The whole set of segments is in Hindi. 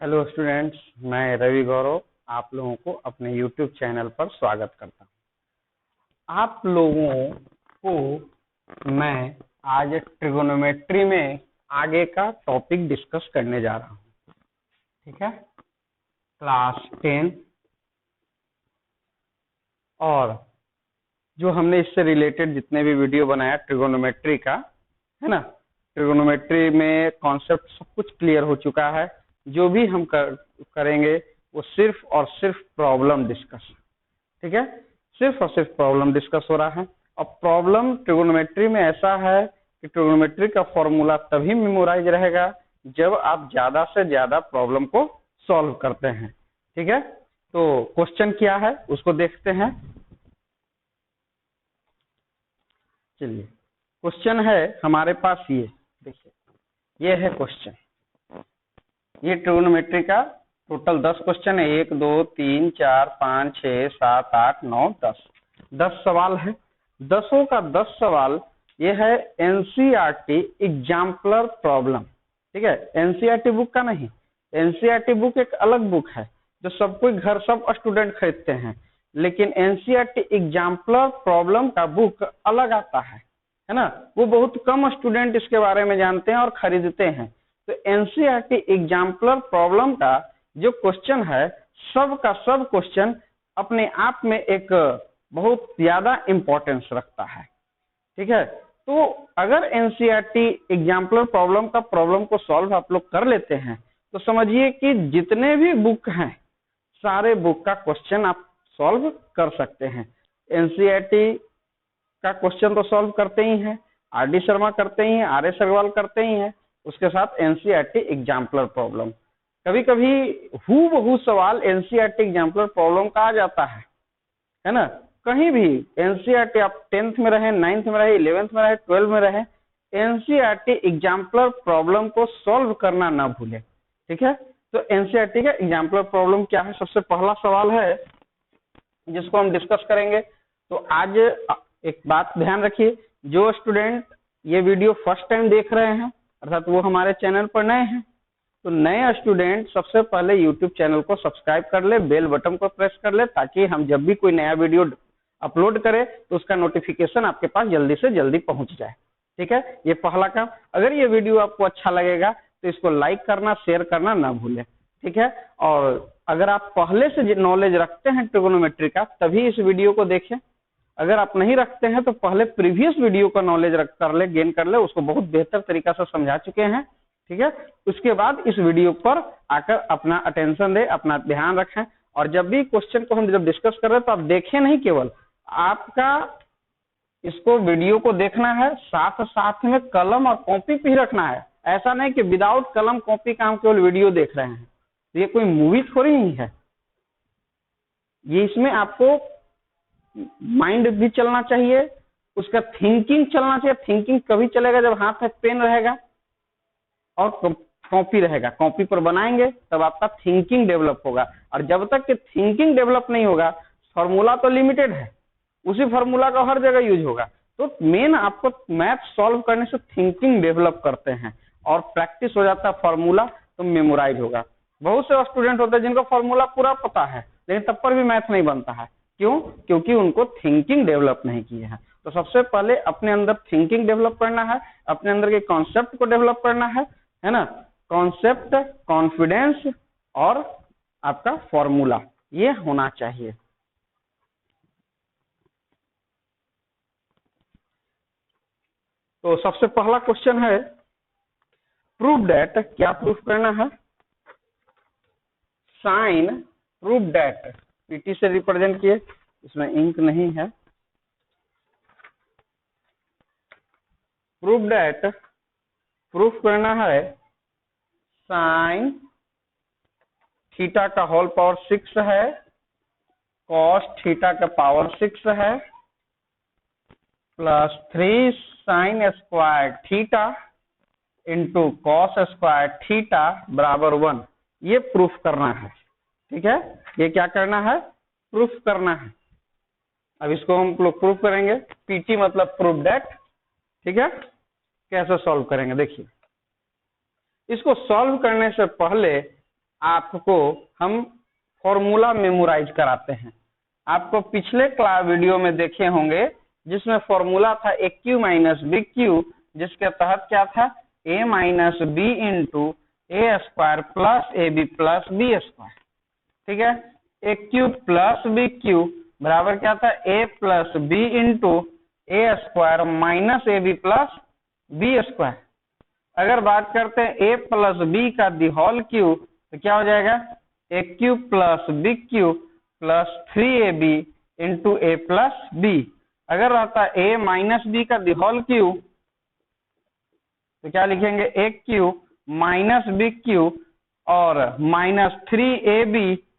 हेलो स्टूडेंट्स, मैं रवि गौरव आप लोगों को अपने यूट्यूब चैनल पर स्वागत करता हूं। आप लोगों को मैं आज ट्रिगोनोमेट्री में आगे का टॉपिक डिस्कस करने जा रहा हूं। ठीक है, क्लास 10 और जो हमने इससे रिलेटेड जितने भी वीडियो बनाया ट्रिगोनोमेट्री का, है ना, ट्रिगोनोमेट्री में कॉन्सेप्ट सब कुछ क्लियर हो चुका है। जो भी हम करेंगे वो सिर्फ और सिर्फ प्रॉब्लम डिस्कस। ठीक है, सिर्फ और सिर्फ प्रॉब्लम डिस्कस हो रहा है। और प्रॉब्लम ट्रिगोनोमेट्री में ऐसा है कि ट्रिगोनोमेट्री का फॉर्मूला तभी मेमोराइज रहेगा जब आप ज्यादा से ज्यादा प्रॉब्लम को सॉल्व करते हैं। ठीक है, तो क्वेश्चन क्या है उसको देखते हैं। चलिए, क्वेश्चन है हमारे पास, ये देखिए, ये है क्वेश्चन। ये ट्रिगोनोमेट्री का टोटल 10 क्वेश्चन है। 1 2 3 4 5 6 7 8 9 10 सवाल है। 10 का 10 सवाल ये है एनसीईआरटी एग्जाम्पलर प्रॉब्लम। ठीक है, एनसीईआरटी बुक का नहीं, एनसीईआरटी बुक एक अलग बुक है जो सब कोई घर सब स्टूडेंट खरीदते हैं, लेकिन एनसीईआरटी एग्जाम्पलर प्रॉब्लम का बुक अलग आता है ना। वो बहुत कम स्टूडेंट इसके बारे में जानते हैं और खरीदते हैं। तो एनसीईआरटी एग्जाम्पलर प्रॉब्लम का जो क्वेश्चन है, सब का सब क्वेश्चन अपने आप में एक बहुत ज्यादा इंपॉर्टेंस रखता है। ठीक है, तो अगर एनसीईआरटी एग्जाम्पलर प्रॉब्लम का प्रॉब्लम को सॉल्व आप लोग कर लेते हैं तो समझिए कि जितने भी बुक हैं सारे बुक का क्वेश्चन आप सॉल्व कर सकते हैं। एनसीईआरटी का क्वेश्चन तो सॉल्व करते ही हैं, आर.डी. शर्मा करते ही हैं, आर.एस. अग्रवाल करते ही हैं, उसके साथ एनसीईआरटी एग्जाम्पलर प्रॉब्लम। कभी कभी हूबहू सवाल एनसीईआरटी एग्जाम्पलर प्रॉब्लम का आ जाता है ना। कहीं भी एनसीईआरटी आप 10th में रहे, 9th में रहे, 11th में रहे, 12th में रहे, एनसीईआरटी एग्जाम्पलर प्रॉब्लम को सॉल्व करना ना भूले। ठीक है, तो एनसीईआरटी का एग्जाम्पलर प्रॉब्लम क्या है, सबसे पहला सवाल है जिसको हम डिस्कस करेंगे। तो आज एक बात ध्यान रखिए, जो स्टूडेंट ये वीडियो फर्स्ट टाइम देख रहे हैं अर्थात वो हमारे चैनल पर नए हैं, तो नए स्टूडेंट सबसे पहले यूट्यूब चैनल को सब्सक्राइब कर ले, बेल बटन को प्रेस कर ले, ताकि हम जब भी कोई नया वीडियो अपलोड करें तो उसका नोटिफिकेशन आपके पास जल्दी से जल्दी पहुंच जाए। ठीक है, ये पहला काम। अगर ये वीडियो आपको अच्छा लगेगा तो इसको लाइक करना, शेयर करना ना भूलें। ठीक है, और अगर आप पहले से नॉलेज रखते हैं ट्रिगोनोमेट्री का तभी इस वीडियो को देखें। अगर आप नहीं रखते हैं तो पहले प्रीवियस वीडियो का नॉलेज कर ले, गेन कर ले, उसको बहुत बेहतर तरीका से समझा चुके हैं। ठीक है, उसके बाद इस वीडियो पर आकर अपना अटेंशन दे, अपना ध्यान रखें। और जब भी क्वेश्चन को हम जब डिस्कस कर रहे हैं तो आप देखें नहीं, केवल आपका इसको वीडियो को देखना है, साथ साथ में कलम और कॉपी भी रखना है। ऐसा नहीं कि विदाउट कलम कॉपी का हम केवल वीडियो देख रहे हैं, ये कोई मूवी थोड़ी नहीं है। ये इसमें आपको माइंड भी चलना चाहिए, उसका थिंकिंग चलना चाहिए। थिंकिंग कभी चलेगा जब हाथ में पेन रहेगा और कॉपी रहेगा, कॉपी पर बनाएंगे तब आपका थिंकिंग डेवलप होगा। और जब तक कि थिंकिंग डेवलप नहीं होगा, फॉर्मूला तो लिमिटेड है, उसी फॉर्मूला का हर जगह यूज होगा। तो मेन आपको मैथ सॉल्व करने से थिंकिंग डेवलप करते हैं और प्रैक्टिस हो जाता है, फॉर्मूला तो मेमोराइज होगा। बहुत से स्टूडेंट होते हैं जिनको फॉर्मूला पूरा पता है लेकिन तब पर भी मैथ नहीं बनता है। क्यों? क्योंकि उनको थिंकिंग डेवलप नहीं किए हैं। तो सबसे पहले अपने अंदर थिंकिंग डेवलप करना है, अपने अंदर के कॉन्सेप्ट को डेवलप करना है ना। कॉन्सेप्ट, कॉन्फिडेंस और आपका फॉर्मूला, ये होना चाहिए। तो सबसे पहला क्वेश्चन है प्रूव दैट, क्या प्रूफ करना है? साइन प्रूव दैट, पीटी से रिप्रेजेंट किए, इसमें इंक नहीं है। प्रूव दैट, प्रूफ करना है साइन थीटा का होल पावर 6 है, कॉस थीटा का पावर 6 है, plus 3 sine square theta into cos square theta बराबर 1। ये प्रूफ करना है। ठीक है, ये क्या करना है? प्रूफ करना है। अब इसको हम लोग प्रूफ करेंगे, पीटी मतलब प्रूफ दैट। ठीक है, कैसे सॉल्व करेंगे देखिए। इसको सॉल्व करने से पहले आपको हम फॉर्मूला मेमोराइज कराते हैं। आपको पिछले क्लास वीडियो में देखे होंगे जिसमें फॉर्मूला था a cube minus b cube, जिसके तहत क्या था a minus b into a square plus a b plus B square. ठीक है, a cube plus b cube बराबर क्या था a plus b into a square minus a b plus B square. अगर बात करते हैं ए प्लस बी का दी होल क्यू तो क्या हो जाएगा a cube plus b cube plus 3ab into a plus b. अगर रहता ए माइनस बी का दी होल क्यू तो क्या लिखेंगे ए क्यू माइनस बी क्यू और minus 3ab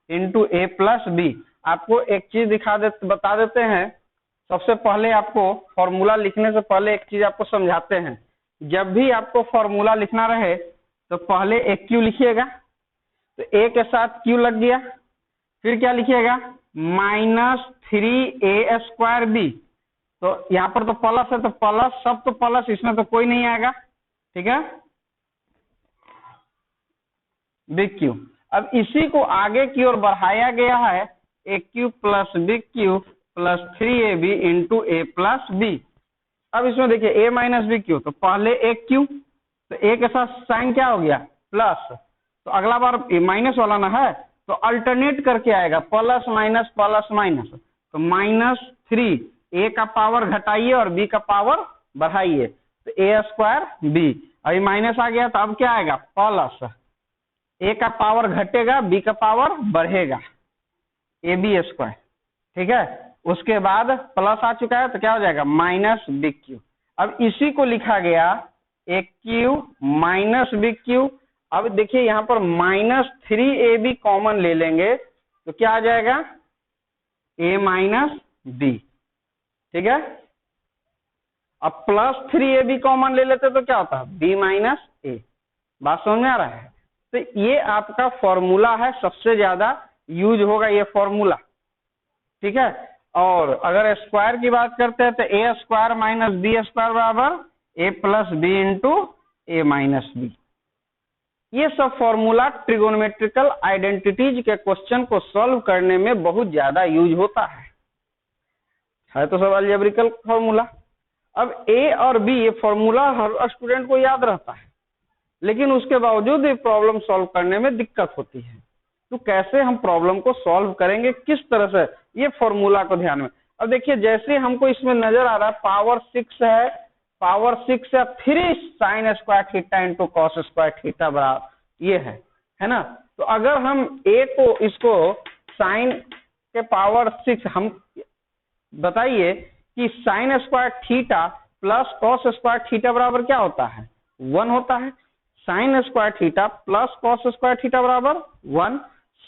into a plus B. आपको एक चीज बता देते हैं, सबसे पहले आपको फॉर्मूला लिखने से पहले एक चीज आपको समझाते हैं। जब भी आपको फॉर्मूला लिखना रहे तो पहले एक क्यू लिखिएगा, तो ए के साथ क्यू लग गया, फिर क्या लिखिएगा माइनस 3a स्क्वायर बी। तो यहाँ पर तो प्लस है तो प्लस, सब तो प्लस, इसमें तो कोई नहीं आएगा। ठीक है, बी क्यू। अब इसी को आगे की ओर बढ़ाया गया है a cube plus b cube plus 3ab into a plus b. अब इसमें देखिए ए माइनस बी क्यू, तो पहले एक क्यू, तो ए के साथ साइन क्या हो गया प्लस, तो अगला बार माइनस वाला ना है तो अल्टरनेट करके आएगा प्लस माइनस। तो माइनस 3, ए का पावर घटाइए और बी का पावर बढ़ाइए, तो ए स्क्वायर बी। अभी माइनस आ गया तो अब क्या आएगा प्लस, ए का पावर घटेगा बी का पावर बढ़ेगा, ए बी स्क्वायर। ठीक है, उसके बाद प्लस आ चुका है तो क्या हो जाएगा माइनस बी क्यू। अब इसी को लिखा गया ए क्यू माइनस बी क्यू। अब देखिए यहाँ पर माइनस 3ab कॉमन ले लेंगे तो क्या आ जाएगा ए माइनस बी। ठीक है, अब प्लस 3ab कॉमन ले लेते तो क्या होता है बी माइनस ए। बात समझ में आ रहा है? तो ये आपका फॉर्मूला है, सबसे ज्यादा यूज होगा ये फॉर्मूला। ठीक है, और अगर स्क्वायर की बात करते हैं तो A square minus B square बराबर ए plus b into A minus B. ये सब फॉर्मूला ट्रिगोनोमेट्रिकल आइडेंटिटीज के क्वेश्चन को सॉल्व करने में बहुत ज्यादा यूज होता है तो सब अलजेब्रिकल फॉर्मूला। अब ए और बी ये फॉर्मूला हर स्टूडेंट को याद रहता है, लेकिन उसके बावजूद ये प्रॉब्लम सॉल्व करने में दिक्कत होती है। तो कैसे हम प्रॉब्लम को सॉल्व करेंगे, किस तरह से, ये फॉर्मूला को ध्यान में। अब देखिए जैसे हमको इसमें नजर आ रहा है पावर 6 है, पावर 6 है 3 sine square theta into cos square theta बराबर ये है ना। तो अगर हम ए को इसको साइन के पावर 6, हम बताइए कि sine square theta plus cos square theta बराबर क्या होता है 1 होता है। Sine square theta plus cos square theta बराबर 1,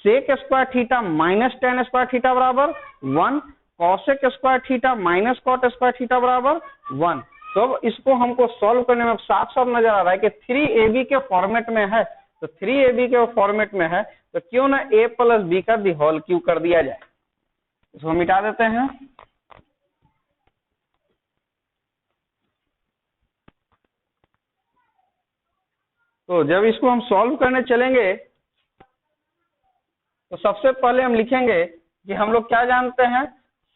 sec square theta minus tan square theta बराबर 1, cosec square theta minus cot square theta बराबर 1। तो इसको हमको सॉल्व करने में साफ साफ नजर आ रहा है कि 3ab के फॉर्मेट में है, तो 3ab के फॉर्मेट में है तो क्यों ना a प्लस बी का दी होल क्यू कर दिया जाए। इसको मिटा देते हैं। तो जब इसको हम सॉल्व करने चलेंगे तो सबसे पहले हम लिखेंगे कि हम लोग क्या जानते हैं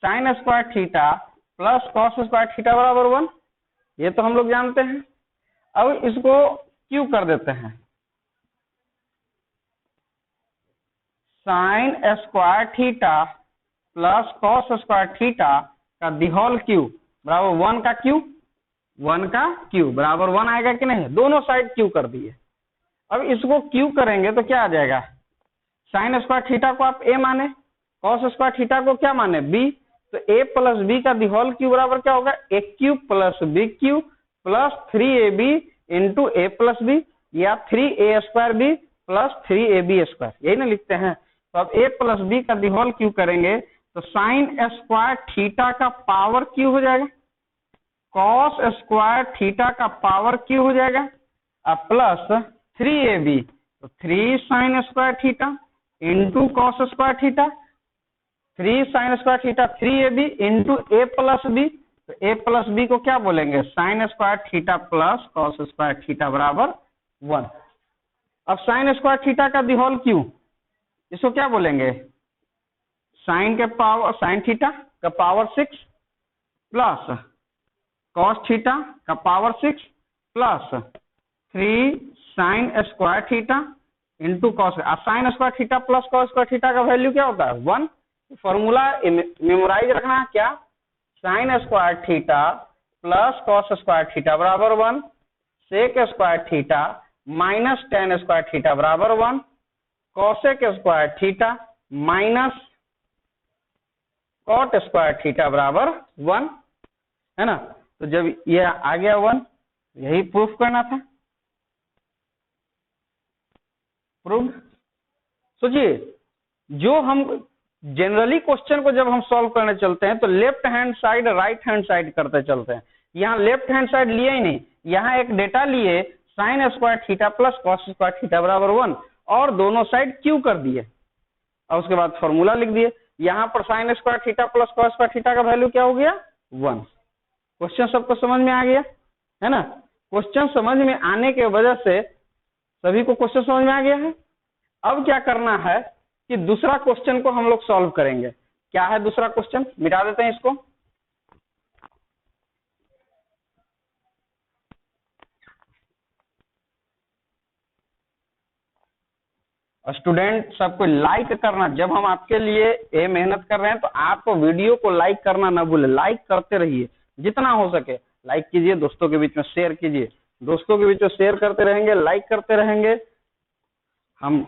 sine square theta plus cos square theta बराबर 1, ये तो हम लोग जानते हैं। अब इसको क्यू कर देते हैं, sine square theta plus cos square theta का दी होल क्यू बराबर 1 का क्यू, 1 का क्यू बराबर 1 आएगा कि नहीं, दोनों साइड क्यू कर दिए। अब इसको क्यू करेंगे तो क्या आ जाएगा, साइन स्क्वायर थीटा को आप ए माने, कॉस स्क्वायर थीटा को क्या माने बी, तो ए प्लस बी का दी होल क्यू बराबर क्या होगा a cube plus b cube plus 3ab into a plus b, या 3a square B plus 3ab square, यही ना लिखते हैं। तो अब a प्लस बी का दी होल क्यू करेंगे तो साइन स्क्वायर थीटा का पावर क्यू हो जाएगा, कॉस स्क्वायर थीटा का पावर क्यू हो जाएगा, अब प्लस 3ab, तो 3 sine square theta into cos square theta, 3 sine square theta 3ab into a plus b, तो ए प्लस बी को क्या बोलेंगे sine square theta plus cos square theta बराबर 1। अब साइन स्क्वायर थीटा का दी होल क्यूब, इसको क्या बोलेंगे, साइन के पावर साइन थीटा का पावर 6 प्लस कॉस थीटा का power 6 plus 3 sine square theta into cos. Sine square theta plus cos square theta का वैल्यू क्या होता है 1। फॉर्मूला मेमोराइज रखना है क्या, sine square theta plus cos square theta बराबर 1, sec square theta minus tan square theta बराबर 1, cosec square theta minus cot square theta बराबर 1, है ना। तो जब ये आ गया 1, यही प्रूफ करना था, प्रूफ। सोचिए, जो हम जनरली क्वेश्चन को जब हम सॉल्व करने चलते हैं तो left hand side right hand side करते चलते हैं। यहाँ लेफ्ट हैंड साइड लिए ही नहीं, यहाँ एक डेटा लिए sign square theta plus cos square theta बराबर 1 और दोनों साइड क्यू कर दिए और उसके बाद फॉर्मूला लिख दिए। यहाँ पर sign square theta plus cos square theta का वैल्यू क्या हो गया 1। क्वेश्चन सबको समझ में आ गया, है ना। क्वेश्चन समझ में आने के वजह से सभी को क्वेश्चन समझ में आ गया है। अब क्या करना है कि दूसरा क्वेश्चन को हम लोग सॉल्व करेंगे। क्या है दूसरा क्वेश्चन, मिटा देते हैं इसको। स्टूडेंट सबको लाइक करना, जब हम आपके लिए ये मेहनत कर रहे हैं तो आपको वीडियो को लाइक करना ना भूले, लाइक करते रहिए जितना हो सके। लाइक कीजिए, दोस्तों के बीच में शेयर कीजिए, दोस्तों के बीच में शेयर करते रहेंगे, लाइक करते रहेंगे, हम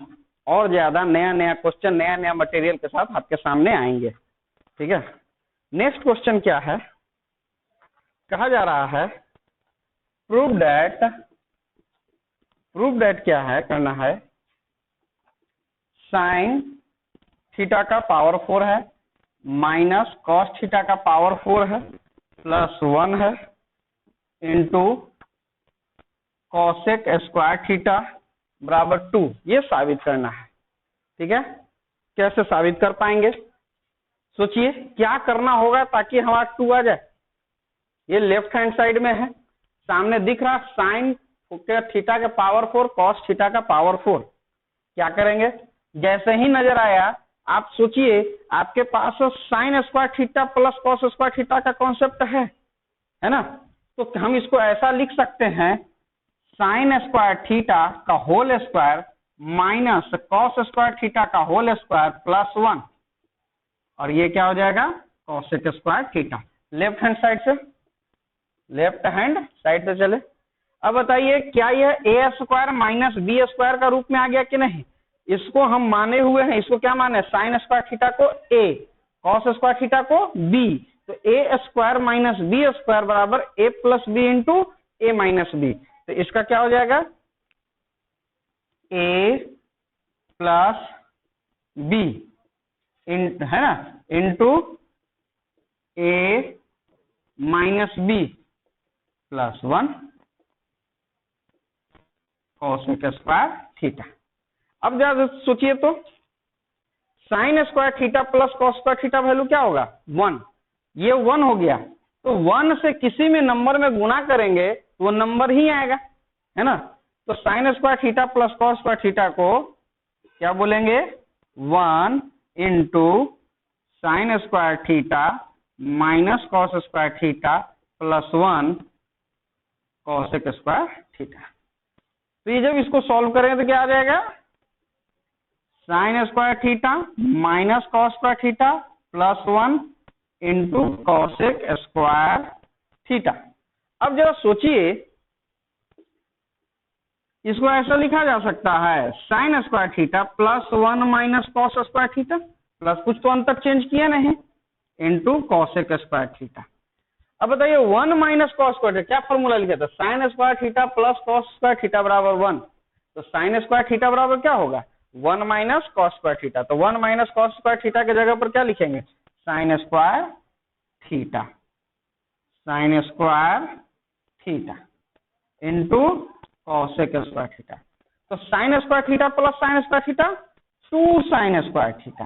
और ज्यादा नया नया क्वेश्चन नया नया मटेरियल के साथ आपके सामने आएंगे, ठीक है। नेक्स्ट क्वेश्चन क्या है, कहा जा रहा है प्रूव दैट क्या है करना है, साइन थीटा का पावर 4 है माइनस कॉस थीटा का पावर 4 है प्लस 1 है इंटू कॉसेक स्क्वायर थीटा बराबर 2, ये साबित करना है, ठीक है। कैसे साबित कर पाएंगे, सोचिए क्या करना होगा ताकि हमारा 2 आ जाए। ये लेफ्ट हैंड साइड में है, सामने दिख रहा साइन थीटा का पावर 4 कॉस थीटा का पावर 4। क्या करेंगे, जैसे ही नजर आया आप सोचिए आपके पास sine square theta plus cos square theta का कॉन्सेप्ट है ना। तो हम इसको ऐसा लिख सकते हैं, साइन स्क्वायर थीटा का whole square minus cos square theta का होल स्क्वायर प्लस 1, और ये क्या हो जाएगा cosec square theta. Left hand side से चले। अब बताइए क्या यह A square minus B square का रूप में आ गया कि नहीं। इसको हम माने हुए हैं, इसको क्या माने, साइन स्क्वायर थीटा को ए, कॉस स्क्वायर थीटा को बी। तो A square minus B square बराबर ए plus b into A minus B. तो इसका क्या हो जाएगा, ए प्लस बी है ना into A minus B plus 1 cosec square theta. अब जरा सोचिए तो sine square theta plus cos square theta value क्या होगा 1, ये 1 हो गया। तो 1 से किसी में नंबर में गुणा करेंगे तो वो नंबर ही आएगा, है ना। तो sine square theta plus cos square theta को क्या बोलेंगे 1 into sine square theta minus cos square theta plus 1 cosec square theta. तो ये जब इसको सॉल्व करेंगे तो क्या आ जाएगा, sine square theta minus cos square theta plus 1 into cosec square theta. अब जरा सोचिए, इसको ऐसा लिखा जा सकता है sine square theta plus 1 minus cos square theta, plus कुछ तो अंतर चेंज किया नहीं, इंटू कॉसेक स्क्वायर थीटा। अब बताइए 1 माइनस कॉस स्क्वायर थीटा, क्या फॉर्मूला लिखा था, sign square theta plus cos square theta बराबर 1। तो साइन स्क्वायर थीटा बराबर क्या होगा 1 माइनस कॉस स्क्वायर थीटा। तो 1 माइनस कॉस स्क्वायर थीटा के जगह पर क्या लिखेंगे, sine square theta into cosec square theta. तो sine square theta plus sine square theta 2 sine square theta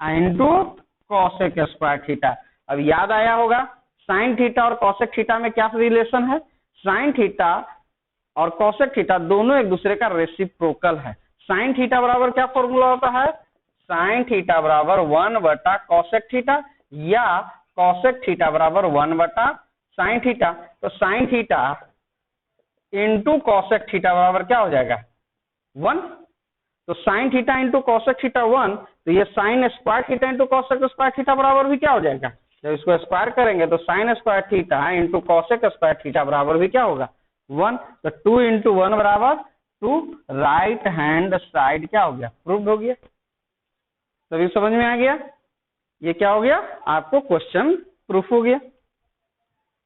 into cosec square theta. अब याद आया होगा साइन थीटा और कॉसेक थीटा में क्या रिलेशन है, साइन थीटा और cosec थीटा दोनों एक दूसरे का रेसिप्रोकल है। sin थीटा बराबर क्या फॉर्मूला होता है, sin थीटा बराबर 1 बटा cosec थीटा या cosec थीटा बराबर 1 बटा sin थीटा। तो sin theta into cosec theta बराबर क्या हो जाएगा 1। तो sin theta into cosec theta 1, तो ये sin square theta into cosec square theta बराबर भी क्या हो जाएगा, जब इसको स्क्वायर करेंगे तो sin square theta into cosec square theta बराबर भी क्या होगा 1। तो 2 इंटू 1 बराबर 2, राइट हैंड साइड क्या हो गया, प्रूव्ड हो गया। सभी समझ में आ गया, ये क्या हो गया, आपको क्वेश्चन प्रूफ हो गया।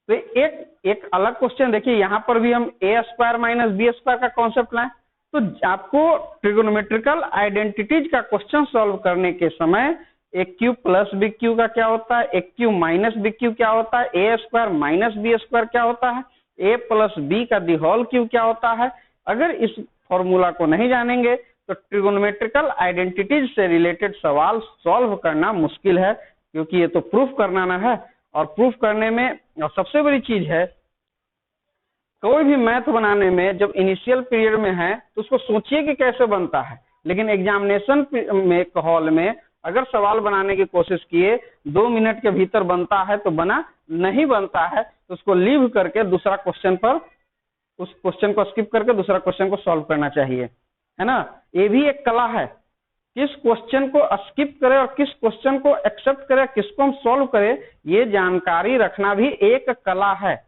तो एक अलग क्वेश्चन देखिए, यहाँ पर भी हम ए स्क्वायर माइनस बी स्क्वायर का कॉन्सेप्ट लाए। तो आपको ट्रिगोनोमेट्रिकल आइडेंटिटीज का क्वेश्चन सॉल्व करने के समय ए क्यू प्लस बी क्यू का क्या होता है, a cube minus b Q क्या होता है, A square minus B square क्या होता है, ए प्लस बी का दी होल क्यू क्या होता है। अगर इस फॉर्मूला को नहीं जानेंगे तो ट्रिगोनोमेट्रिकल आइडेंटिटीज से रिलेटेड सवाल सॉल्व करना मुश्किल है, क्योंकि ये तो प्रूफ करना ना है। और प्रूफ करने में और सबसे बड़ी चीज है, कोई भी मैथ बनाने में जब इनिशियल पीरियड में है तो उसको सोचिए कि कैसे बनता है, लेकिन एग्जामिनेशन में हॉल में अगर सवाल बनाने की कोशिश किए 2 मिनट के भीतर बनता है तो बना, नहीं बनता है तो उसको लीव करके दूसरा क्वेश्चन पर, उस क्वेश्चन को स्किप करके दूसरा क्वेश्चन को सॉल्व करना चाहिए, है ना। ये भी एक कला है, किस क्वेश्चन को स्किप करे और किस क्वेश्चन को एक्सेप्ट करे, किसको हम सॉल्व करें, ये जानकारी रखना भी एक कला है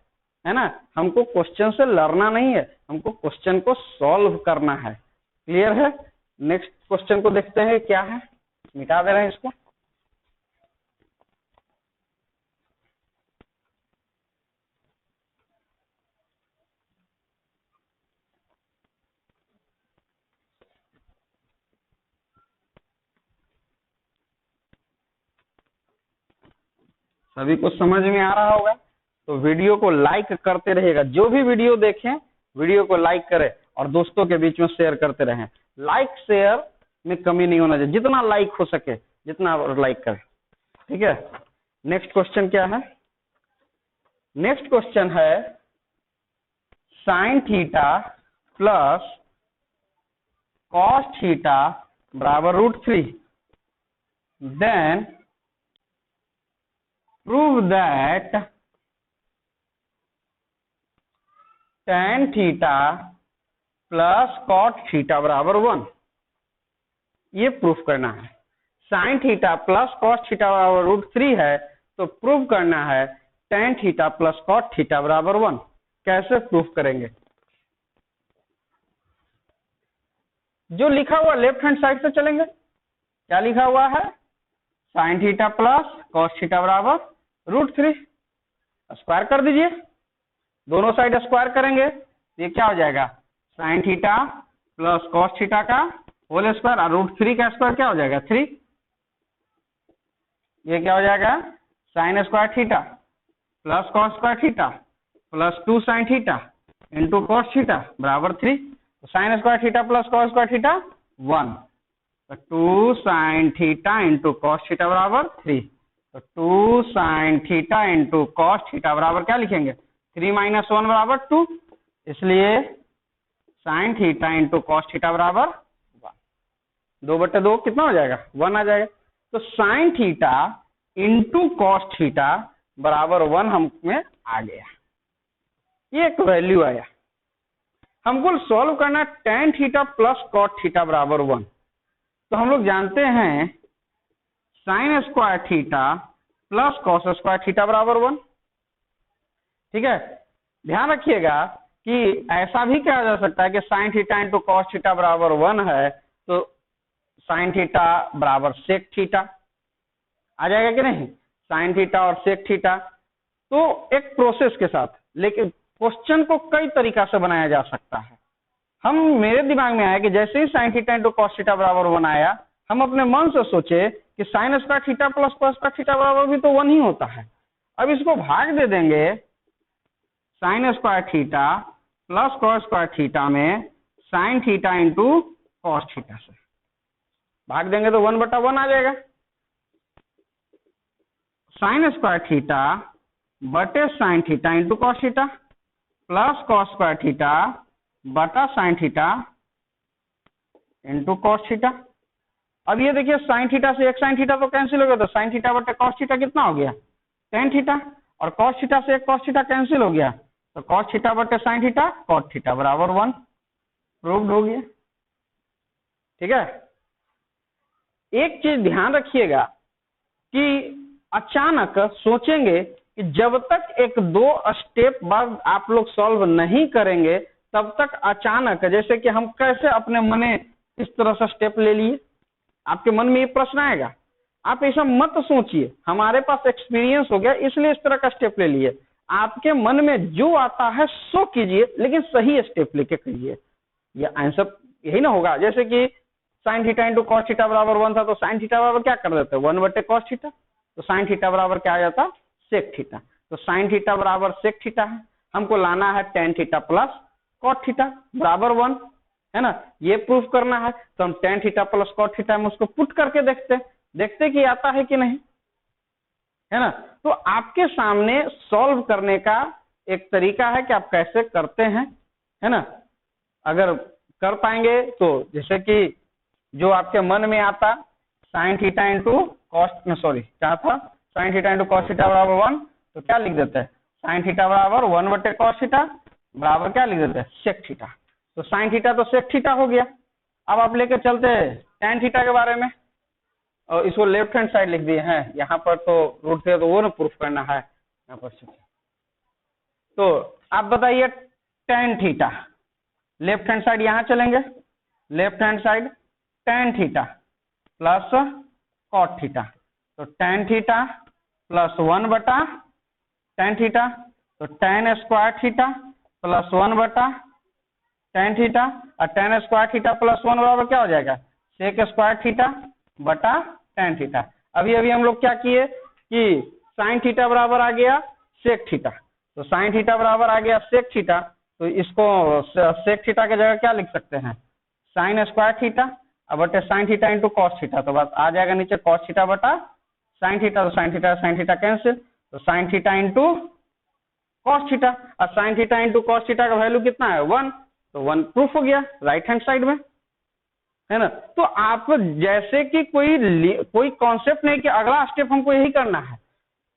ना। हमको क्वेश्चन से लड़ना नहीं है, हमको क्वेश्चन को सॉल्व करना है। क्लियर है। नेक्स्ट क्वेश्चन को देखते हैं क्या है, मिटा दे रहे हैं इसको। सभी को समझ में आ रहा होगा, तो वीडियो को लाइक करते रहेगा, जो भी वीडियो देखें वीडियो को लाइक करें और दोस्तों के बीच में शेयर करते रहें। लाइक शेयर में कमी नहीं होना चाहिए, जितना लाइक हो सके जितना लाइक करें, ठीक है। नेक्स्ट क्वेश्चन क्या है, नेक्स्ट क्वेश्चन है sine theta plus cos theta बराबर √3, then prove that tan theta plus cot theta बराबर 1। ये प्रूफ करना है। sin theta plus cos theta बराबर √3 है, तो प्रूफ करना है tan theta plus cot theta बराबर 1। कैसे प्रूफ करेंगे, जो लिखा हुआ लेफ्ट हैंड साइड से चलेंगे। क्या लिखा हुआ है, sin theta plus cos theta बराबर √3, स्क्वायर कर दीजिए, दोनों साइड स्क्वायर करेंगे तो ये क्या हो जाएगा, sin theta plus cos theta का होल स्क्वायर और √3 का स्क्वायर क्या हो जाएगा 3। ये क्या हो जाएगा, sin square theta plus cos square theta plus 2 sin theta into cos theta बराबर 3। तो sin square theta plus cos square theta 1, तो 2 sin theta into cos theta बराबर 3। तो 2 sin theta into cos theta बराबर क्या लिखेंगे, 3 - 1 बराबर 2, इसलिए sin theta into cos theta बराबर 1। 2/2 कितना हो जाएगा, 1 आ जाएगा। तो sin theta into cos theta बराबर 1 हम में आ गया, ये एक वैल्यू आया। हमको सॉल्व करना tan theta plus cot theta बराबर 1। तो हम लोग जानते हैं sine square theta plus cos square theta बराबर 1, ठीक है। ध्यान रखिएगा कि ऐसा भी कहा जा सकता है कि sign theta into cos theta बराबर 1 है, तो साइन थीटा बराबर सेक थीटा आ जाएगा कि नहीं, साइन थीटा और सेक थीटा। तो एक प्रोसेस के साथ, लेकिन क्वेश्चन को कई तरीका से बनाया जा सकता है। हम मेरे दिमाग में आया कि जैसे ही sine theta into cos theta बराबर 1 आया, हम अपने मन से सोचे कि sine square theta plus cos square theta बराबर भी तो 1 ही होता है। अब इसको भाग दे देंगे sine square theta plus cos square theta में sine theta into cos theta से भाग देंगे तो 1/1 आ जाएगा। साइन स्क्वायर थीटा बटे sine theta into cos theta plus cos square theta बटा sine theta into cos theta. अब ये देखिए साइन थीटा से एक साइन थीटा तो कैंसिल हो गया, तो साइन थीटा बटे कॉस थीटा कितना हो गया, टेन थीटा। और कॉस थीटा से एक कॉस थीटा कैंसिल हो गया, तो कॉस थीटा बटे साइन थीटा कॉट थीटा बराबर 1, प्रूव्ड हो गया। ठीक है। एक चीज ध्यान रखिएगा कि अचानक सोचेंगे कि जब तक एक दो स्टेप बाद आप लोग सॉल्व नहीं करेंगे तब तक अचानक, जैसे कि हम कैसे अपने मन में इस तरह से स्टेप ले लिए, आपके मन में ये प्रश्न आएगा। आप ऐसा मत सोचिए, हमारे पास एक्सपीरियंस हो गया इसलिए इस तरह का स्टेप ले लिए। आपके मन में जो आता है सो कीजिए, लेकिन सही स्टेप लेके करिए, ये आंसर यही ना होगा। जैसे कि sign theta into cos theta बराबर 1 था, तो साइन थीटा बराबर क्या कर देते हैं 1 बटे कॉस थीटा, तो साइन थीटा बराबर क्या आ जाता सेक थीटा। तो साइन थीटा बराबर सेक थीटा है, हमको लाना है tan theta plus cot theta बराबर 1, है ना। ये प्रूफ करना है, तो हम tan theta plus cot theta में उसको पुट करके देखते कि आता है कि नहीं, है ना। तो आपके सामने सॉल्व करने का एक तरीका है कि आप कैसे करते हैं, है ना। अगर कर पाएंगे तो जैसे कि जो आपके मन में आता sign theta into cos, sorry क्या था, sign theta into cos theta बराबर 1, तो क्या लिख देते हैं साइन थीटा बराबर 1 बटे कॉस थीटा बराबर क्या लिख देते हैं सेक थीटा। तो साइन थीटा तो सेक थीटा हो गया। अब आप लेकर चलते हैं टेन थीटा के बारे में, और इसको लेफ्ट हैंड साइड लिख दिए हैं, यहाँ पर तो रूट थे तो वो ना प्रूफ करना है यहाँ पर। तो आप बताइए tan theta, left hand side यहाँ चलेंगे, left hand side tan theta plus cot theta, तो टेन थीटा प्लस 1 बटा टेन थीटा, तो टेन स्क्वायर थीटा प्लस 1 बटा टेन थीटा, और टेन स्क्वायर थीटा प्लस 1 बराबर क्या हो जाएगा सेक स्क्वायर थीटा बटा टेन थीटा। अभी हम लोग क्या किए कि साइन थीटा बराबर आ गया सेक थीटा, तो साइन थीटा बराबर आ गया सेक थीटा, तो इसको सेक थीटा की जगह क्या लिख सकते हैं साइन स्क्वायर थीटा अब बटे sine theta into cos theta, तो बस आ जाएगा नीचे कॉस थीटा बटा साइन थीटा, तो साइन थीटा कैंसिल, तो sine theta into cos theta, और sine theta into cos theta का वैल्यू कितना है 1, तो 1 प्रूफ हो गया राइट हैंड साइड में, है ना। तो आप जैसे कि कोई कॉन्सेप्ट नहीं कि अगला स्टेप हमको यही करना है,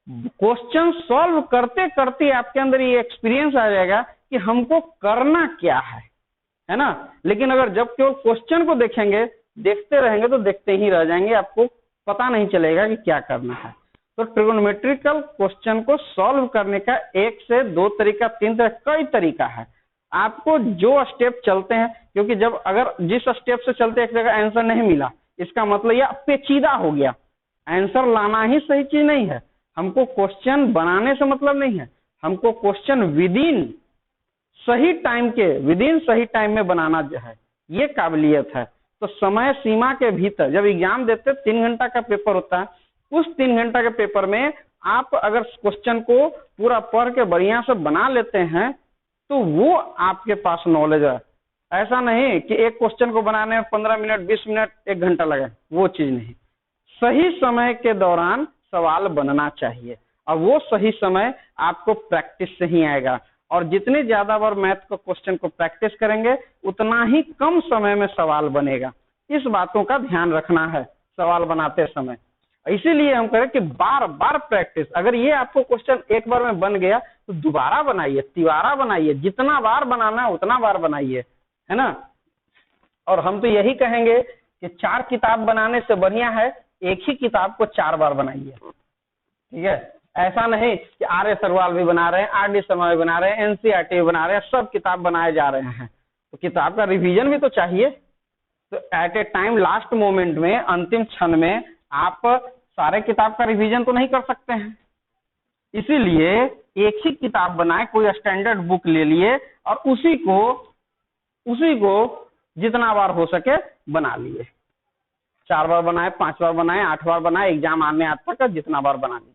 क्वेश्चन सॉल्व करते करते आपके अंदर ये एक्सपीरियंस आ जाएगा कि हमको करना क्या है ना। लेकिन अगर जब केवल क्वेश्चन को देखेंगे देखते रहेंगे तो देखते ही रह जाएंगे, आपको पता नहीं चलेगा कि क्या करना है। तो ट्रिगोनोमेट्रिकल क्वेश्चन को सॉल्व करने का एक से दो तरीका, तीन तरीका, कई तरीका है। आपको जो स्टेप चलते हैं, क्योंकि जब अगर जिस स्टेप से चलते एक जगह आंसर नहीं मिला, इसका मतलब यह पेचीदा हो गया। आंसर लाना ही सही चीज नहीं है, हमको क्वेश्चन बनाने से मतलब नहीं है, हमको क्वेश्चन विदिन सही टाइम में बनाना जो है ये काबिलियत है। तो समय सीमा के भीतर जब एग्जाम देते 3 घंटा का पेपर होता है, उस 3 घंटा के पेपर में आप अगर क्वेश्चन को पूरा पढ़ के बढ़िया से बना लेते हैं तो वो आपके पास नॉलेज है। ऐसा नहीं कि एक क्वेश्चन को बनाने में 15 मिनट 20 मिनट 1 घंटा लगे, वो चीज नहीं। सही समय के दौरान सवाल बनना चाहिए, और वो सही समय आपको प्रैक्टिस से ही आएगा। और जितने ज्यादा बार मैथ को क्वेश्चन को प्रैक्टिस करेंगे उतना ही कम समय में सवाल बनेगा। इस बातों का ध्यान रखना है सवाल बनाते समय। इसीलिए हम कहें कि बार बार प्रैक्टिस। अगर ये आपको क्वेश्चन एक बार में बन गया तो दोबारा बनाइए, तिबारा बनाइए, जितना बार बनाना है उतना बार बनाइए, है ना। और हम तो यही कहेंगे कि 4 किताब बनाने से बढ़िया है एक ही किताब को 4 बार बनाइए, ठीक है। ऐसा नहीं कि आर्य सरवाल भी बना रहे हैं, आर.डी. शर्मा भी बना रहे हैं, एनसीईआरटी भी बना रहे हैं, सब किताब बनाए जा रहे हैं, तो किताब का रिवीजन भी तो चाहिए। तो at a time last moment में, अंतिम क्षण में आप सारे किताब का रिवीजन तो नहीं कर सकते हैं। इसीलिए एक ही किताब बनाए, कोई स्टैंडर्ड बुक ले लिए और उसी को जितना बार हो सके बना लिए। 4 बार बनाए, 5 बार बनाए, 8 बार बनाए, एग्जाम आने आज तक जितना बार बना लीजिए।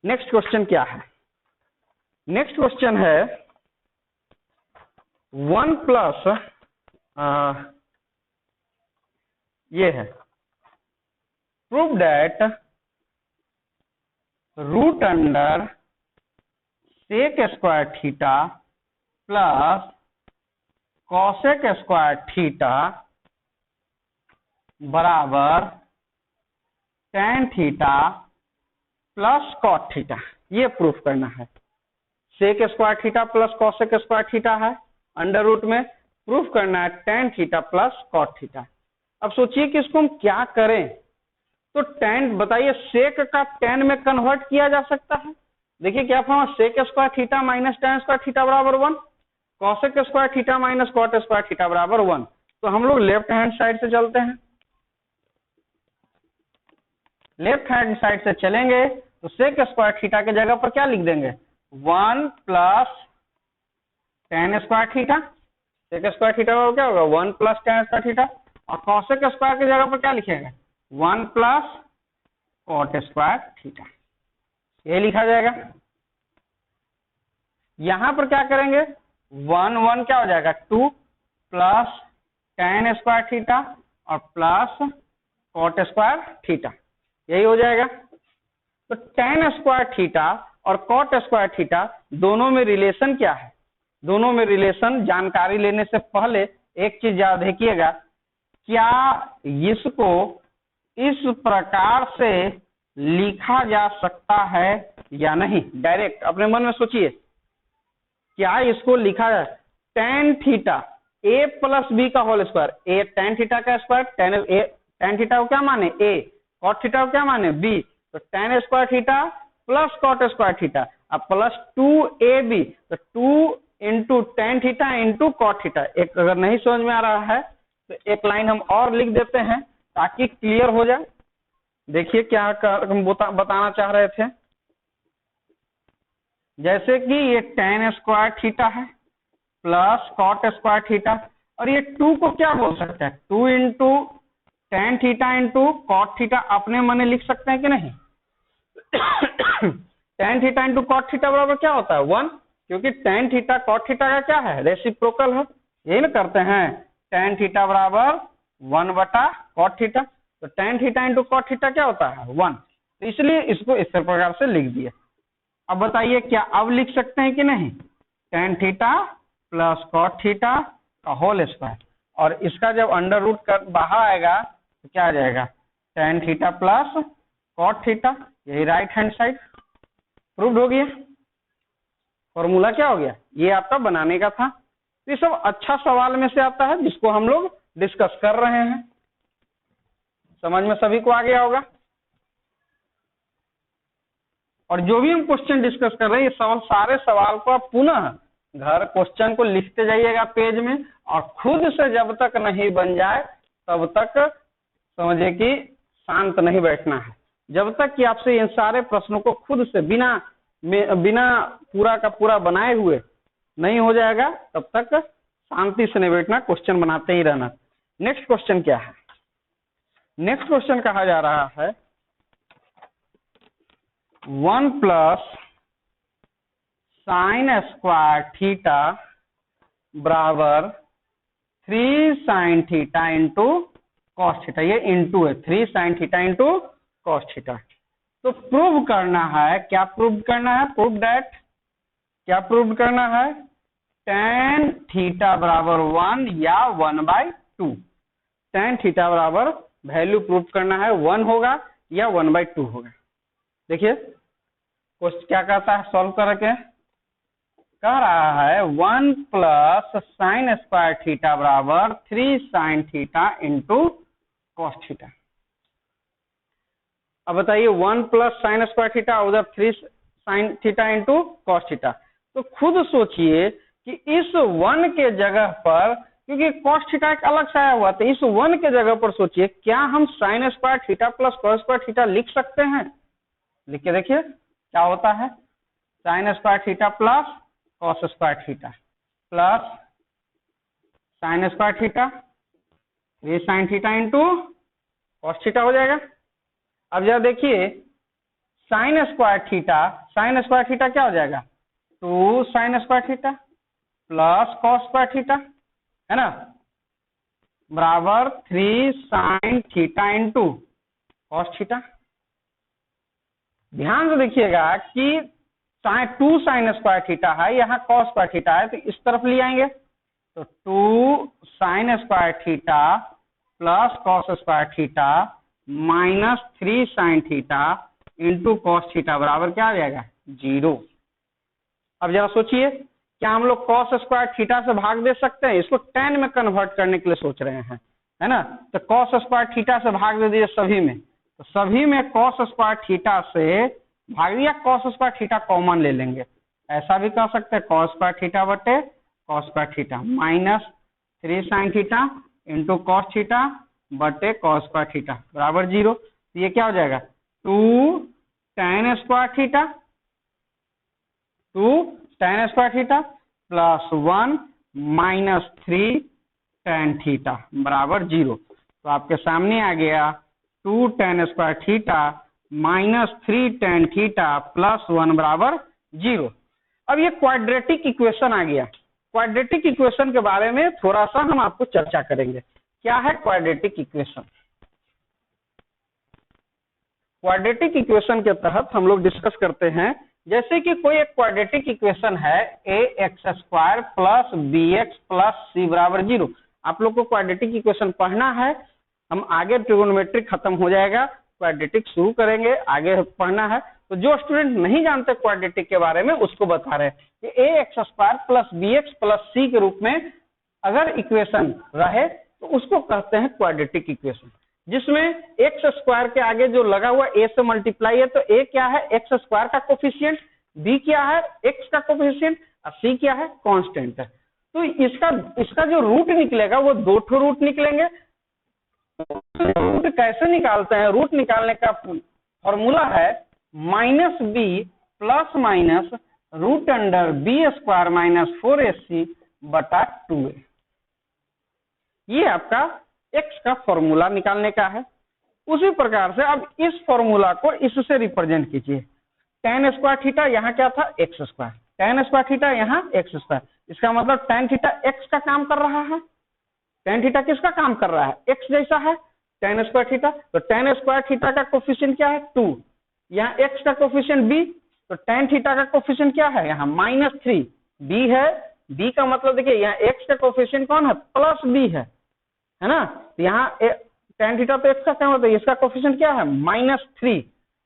नेक्स्ट क्वेश्चन क्या है? नेक्स्ट क्वेश्चन है 1 प्लस ये है prove that root under sec square theta plus cosec square theta बराबर tan theta plus cot theta, ये प्रूफ करना है। Sec square theta plus cosec square theta है, अंडर रूट में प्रूफ करना है tan theta plus cot theta. अब सोचिए कि इसको हम क्या करें, तो tan बताइए सेक का tan में कन्वर्ट किया जा सकता है। देखिए क्या form, sec square theta minus tan square theta बराबर 1, cosec square theta minus cot square theta बराबर 1। तो हम लोग लेफ्ट हैंड साइड से चलते हैं, लेफ्ट हैंड साइड से चलेंगे तो सेक स्क्वायर थीटा के जगह पर क्या लिख देंगे, 1 plus tan square theta, sec square theta का क्या होगा 1 प्लस tan स्क्वायर थीटा, और कॉसेक स्क्वायर की जगह पर क्या लिखेंगे 1 प्लस कॉट स्क्वायर थीटा, ये लिखा जाएगा। यहां पर क्या करेंगे 1 1 क्या हो जाएगा 2 प्लस tan स्क्वायर थीटा और प्लस कॉट स्क्वायर थीटा, यही हो जाएगा। तो tan स्क्वायर थीटा और कॉट स्क्वायर थीटा दोनों में रिलेशन क्या है, दोनों में रिलेशन जानकारी लेने से पहले एक चीज याद रखिएगा, क्या इसको इस प्रकार से लिखा जा सकता है या नहीं। डायरेक्ट अपने मन में सोचिए, क्या इसको लिखा जाए tan theta a plus B का whole square, a tan theta का स्क्वायर, tan थीटा को क्या माने a, कॉट थीटा को क्या माने b, तो tan square theta plus cot square theta, अब प्लस 2ab, तो 2 into tan theta into cot theta. एक अगर नहीं समझ में आ रहा है तो एक लाइन हम और लिख देते हैं ताकि क्लियर हो जाए। देखिए क्या हम बताना चाह रहे थे, जैसे कि ये tan स्क्वायर थीटा है प्लस कॉट स्क्वायर थीटा, और ये 2 को क्या बोल सकते हैं 2 into tan theta into cot theta, अपने मन लिख सकते हैं कि नहीं। tan theta into cot theta बराबर क्या होता है 1, क्योंकि tan थीटा कॉट थीटा का क्या है रेसिप्रोकल है, यही ना करते हैं। tan थीटा बराबर 1 बटा कॉट थीटा, तो tan theta into cot theta क्या होता है 1, तो इसलिए इसको इस प्रकार से लिख दिया। अब बताइए क्या अब लिख सकते हैं कि नहीं, tan theta plus cot theta का होल स्क्वायर, और इसका जब अंडर रूट कर बाहर आएगा तो क्या आ जाएगा tan theta plus cot theta, यही राइट हैंड साइड प्रूव्ड हो गया। फॉर्मूला क्या हो गया, ये आपका बनाने का था। ये सब अच्छा सवाल में से आता है जिसको हम लोग डिस्कस कर रहे हैं, समझ में सभी को आ गया होगा। और जो भी हम क्वेश्चन डिस्कस कर रहे हैं, ये सारे सवाल को आप पुनः घर क्वेश्चन को लिखते जाइएगा पेज में, और खुद से जब तक नहीं बन जाए तब तक समझिए कि शांत नहीं बैठना है। जब तक कि आपसे इन सारे प्रश्नों को खुद से बिना पूरा का पूरा बनाए हुए नहीं हो जाएगा तब तक शांति से नहीं बैठना, क्वेश्चन बनाते ही रहना। नेक्स्ट क्वेश्चन क्या है, नेक्स्ट क्वेश्चन कहा जा रहा है 1 प्लस साइन स्क्वायर थीटा बराबर 3 sign theta into cos theta, ये इंटू है 3 sign theta into cos theta. तो प्रूव करना है, क्या प्रूव करना है, प्रूव दैट, क्या प्रूव करना है tan थीटा बराबर 1 या 1/2, tan थीटा बराबर वैल्यू प्रूव करना है 1 होगा या 1/2 होगा। देखिए क्वेश्चन क्या कहता है, सॉल्व करके कह रहा है 1 प्लस साइन स्क्वायर थीटा बराबर 3 sign theta into cos theta. अब बताइए 1 प्लस साइन स्क्वायर थीटा, उधर 3 sign theta into cos theta. तो खुद सोचिए कि इस 1 के जगह पर, क्योंकि कॉस थीटा एक अलग से आया हुआ, तो इस 1 के जगह पर सोचिए क्या हम sign square theta plus cos square theta लिख सकते हैं। लिख के देखिए क्या होता है, sine square theta plus cos square theta plus sine square theta 3 sign theta into cos theta हो जाएगा। अब जरा देखिए साइन स्क्वायर थीटा क्या हो जाएगा 2 sine square theta plus cos square theta, है ना, बराबर 3 sign theta into cos theta. ध्यान से देखिएगा कि 2 साइन स्क्वायर थीटा है, यहाँ कॉस स्क्वायर थीटा है, तो इस तरफ ले आएंगे तो 2 sin square theta plus cos square theta minus 3 sin theta into cos theta बराबर क्या आ जाएगा 0। अब जरा सोचिए, क्या हम लोग कॉस स्क्वायर थीटा से भाग दे सकते हैं? इसको tan में कन्वर्ट करने के लिए सोच रहे हैं, है ना। तो कॉस स्क्वायर थीटा से भाग दे दिए सभी में, तो सभी में कॉस स्क्वायर थीटा से भाग दिया, कॉस स्क्वायर थीटा कॉमन ले लेंगे। ऐसा भी कर सकते हैं, कॉस स्क्वायर थीटा बटे cos square theta minus 3 sin theta into cos theta बटे कॉस स्क्वायर थीटा बराबर 0। तो ये क्या हो जाएगा 2 tan square theta, 2 tan square theta plus 1 minus 3 tan theta बराबर 0। तो आपके सामने आ गया 2 tan square theta minus 3 tan theta plus 1 बराबर 0। अब ये क्वाड्रेटिक इक्वेशन आ गया। क्वाड्रेटिक इक्वेशन के बारे में थोड़ा सा हम आपको चर्चा करेंगे। क्या है क्वाड्रेटिक इक्वेशन? क्वाड्रेटिक इक्वेशन के तहत हम लोग डिस्कस करते हैं, जैसे कि कोई एक क्वाड्रेटिक इक्वेशन है ax² plus bx plus c बराबर 0। आप लोग को क्वाड्रेटिक इक्वेशन पढ़ना है, हम आगे ट्रिगोनोमेट्रिक खत्म हो जाएगा, क्वाड्रेटिक शुरू करेंगे, आगे पढ़ना है। तो जो स्टूडेंट नहीं जानते क्वाड्रेटिक के बारे में उसको बता रहे हैं कि ax² plus bx plus c के रूप में अगर इक्वेशन रहे तो उसको कहते हैं क्वाड्रेटिक इक्वेशन, जिसमें x² के आगे जो लगा हुआ a से मल्टीप्लाई है। तो a क्या है x² का कोफिशिएंट, b क्या है x का कोफिशिएंट और c क्या है कांस्टेंट है। तो इसका जो रूट निकलेगा वो 2 ठो रूट निकलेंगे। रूट कैसे निकालते हैं? रूट निकालने का फॉर्मूला है minus b plus minus root under b² minus 4ac बटा 2a। ये आपका x का फॉर्मूला निकालने का है। उसी प्रकार से अब इस फॉर्मूला को इससे रिप्रेजेंट कीजिए। tan स्क्वायर थीटा यहाँ क्या था x², tan स्क्वायर थीटा यहाँ x²। इसका मतलब tan थीटा x का काम कर रहा है। tan थीटा किसका काम कर रहा है? x जैसा है tan स्क्वायर थीटा। तो tan स्क्वायर थीटा का कोफिशिएंट क्या है 2, यहाँ x का कोफिशिएंट b, तो tan थीटा का कोफिशिएंट क्या है यहाँ -3 b है। b का मतलब देखिए यहाँ x का कोफिशिएंट कौन है प्लस b है ना। तो यहाँ tan थीटा तो x का क्या मतलब इसका कोफिशिएंट क्या है -3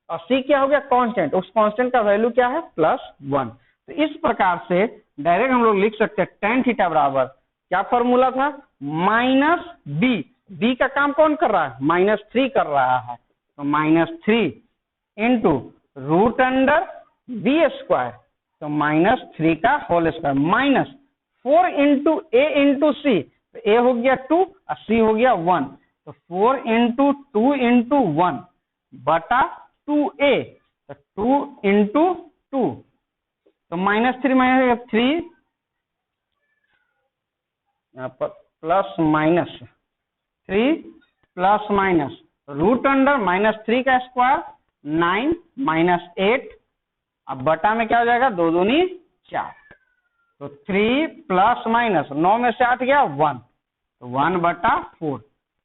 और c क्या हो गया कांस्टेंट, उस कांस्टेंट का वैल्यू क्या है +1। तो इस प्रकार से डायरेक्ट हम लोग लिख सकते हैं tan थीटा बराबर क्या फॉर्मूला था -b, b का काम कौन कर रहा है -3 कर रहा है, तो -3 इंटू रूट अंडर b², तो -3 का whole square minus 4 into a into C, तो a हो गया 2 और c हो गया 1, तो 4 इंटू 2 इंटू 1 बटा 2a, तो 2 इंटू 2, तो -3 माइनस 3 यहाँ पर plus minus 3 plus minus root under -3 का स्क्वायर 9 माइनस 8, अब बटा में क्या हो जाएगा 2 दूनी 4, तो 3 प्लस माइनस 9 में से 8 गया 1, तो 1 बटा 4,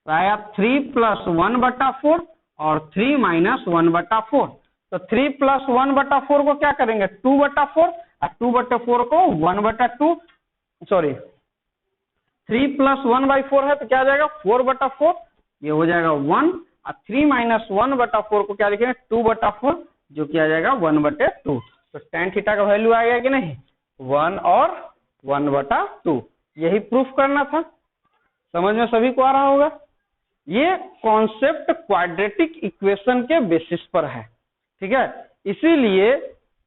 तो आया 3 प्लस 1 बटा 4 और 3 माइनस 1 बटा 4। तो 3 प्लस 1 बटा 4 को क्या करेंगे 2 बटा 4 और 2 बटा 4 को 1 बटा 2, सॉरी 3 प्लस 1 बाई 4 है तो क्या आ जाएगा 4 बटा 4, ये हो जाएगा 1, और 3 माइनस 1 बटा 4 को क्या लिखेंगे 2 बटा 4, जो किया जाएगा 1 बटे 2। तो tan थीटा का वैल्यू आ गया कि नहीं 1 और 1 बटा 2। यही प्रूफ करना था, समझ में सभी को आ रहा होगा। ये कॉन्सेप्ट क्वाड्रेटिक इक्वेशन के बेसिस पर है, ठीक है। इसीलिए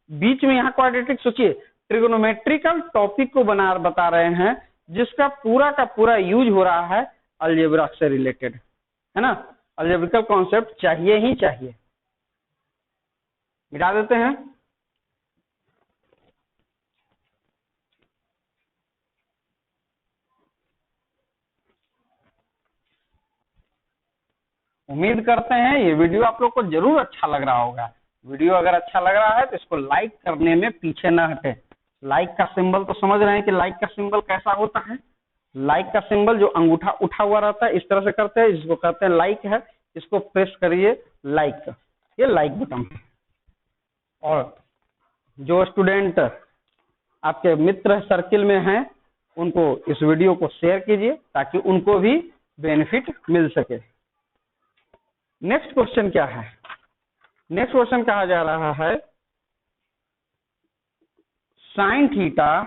बीच में यहाँ क्वाड्रेटिक सोचिए ट्रिगोनोमेट्रिकल टॉपिक को बता रहे हैं, जिसका पूरा का पूरा यूज हो रहा है अलजेब्रा से रिलेटेड, है ना। अलजेब्रिकल कॉन्सेप्ट चाहिए ही चाहिए। मिटा देते हैं। उम्मीद करते हैं ये वीडियो आप लोग को जरूर अच्छा लग रहा होगा। वीडियो अगर अच्छा लग रहा है तो इसको लाइक करने में पीछे न हटे। लाइक का सिंबल तो समझ रहे हैं कि लाइक का सिंबल कैसा होता है। लाइक का सिंबल जो अंगूठा उठा हुआ रहता है इस तरह से करते हैं, इसको कहते हैं लाइक है। इसको प्रेस करिए लाइक, ये लाइक बटन। और जो स्टूडेंट आपके मित्र सर्किल में हैं उनको इस वीडियो को शेयर कीजिए ताकि उनको भी बेनिफिट मिल सके। नेक्स्ट क्वेश्चन क्या है? नेक्स्ट क्वेश्चन कहा जा रहा है sine theta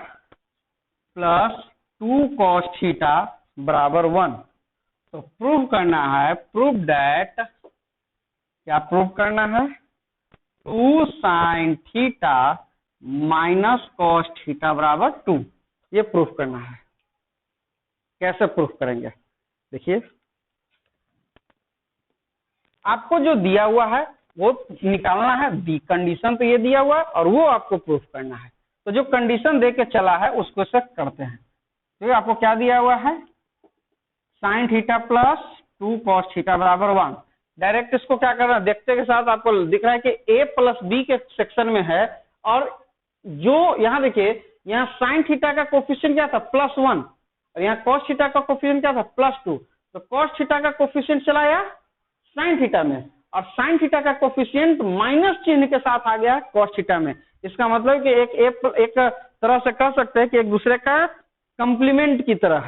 plus 2 cos theta बराबर 1। तो प्रूव करना है, प्रूव दैट, क्या प्रूव करना है? 2 sine theta minus cos theta बराबर 2, ये प्रूफ करना है। कैसे प्रूफ करेंगे? देखिए, आपको जो दिया हुआ है वो निकालना है, दी कंडीशन तो ये दिया हुआ है और वो आपको प्रूफ करना है। तो जो कंडीशन दे के चला है उसको से करते हैं। तो आपको क्या दिया हुआ है? Sine theta plus 2 cos theta बराबर 1। डायरेक्ट इसको क्या करना है, देखते के साथ आपको दिख रहा है कि a प्लस बी के सेक्शन में है, और जो यहाँ देखिए, यहाँ साइन थीटा का कोफिशिएंट क्या था? +1, और यहाँ कॉस थीटा का कोफिशिएंट क्या था? +2। तो कॉस थीटा का कोफिशिएंट चला गया साइन थीटा में, और साइन थीटा का कोफिशिएंट माइनस चिन्ह के साथ आ गया कॉस थीटा में। इसका मतलब कि एक तरह से कह सकते हैं कि एक दूसरे का कंप्लीमेंट की तरह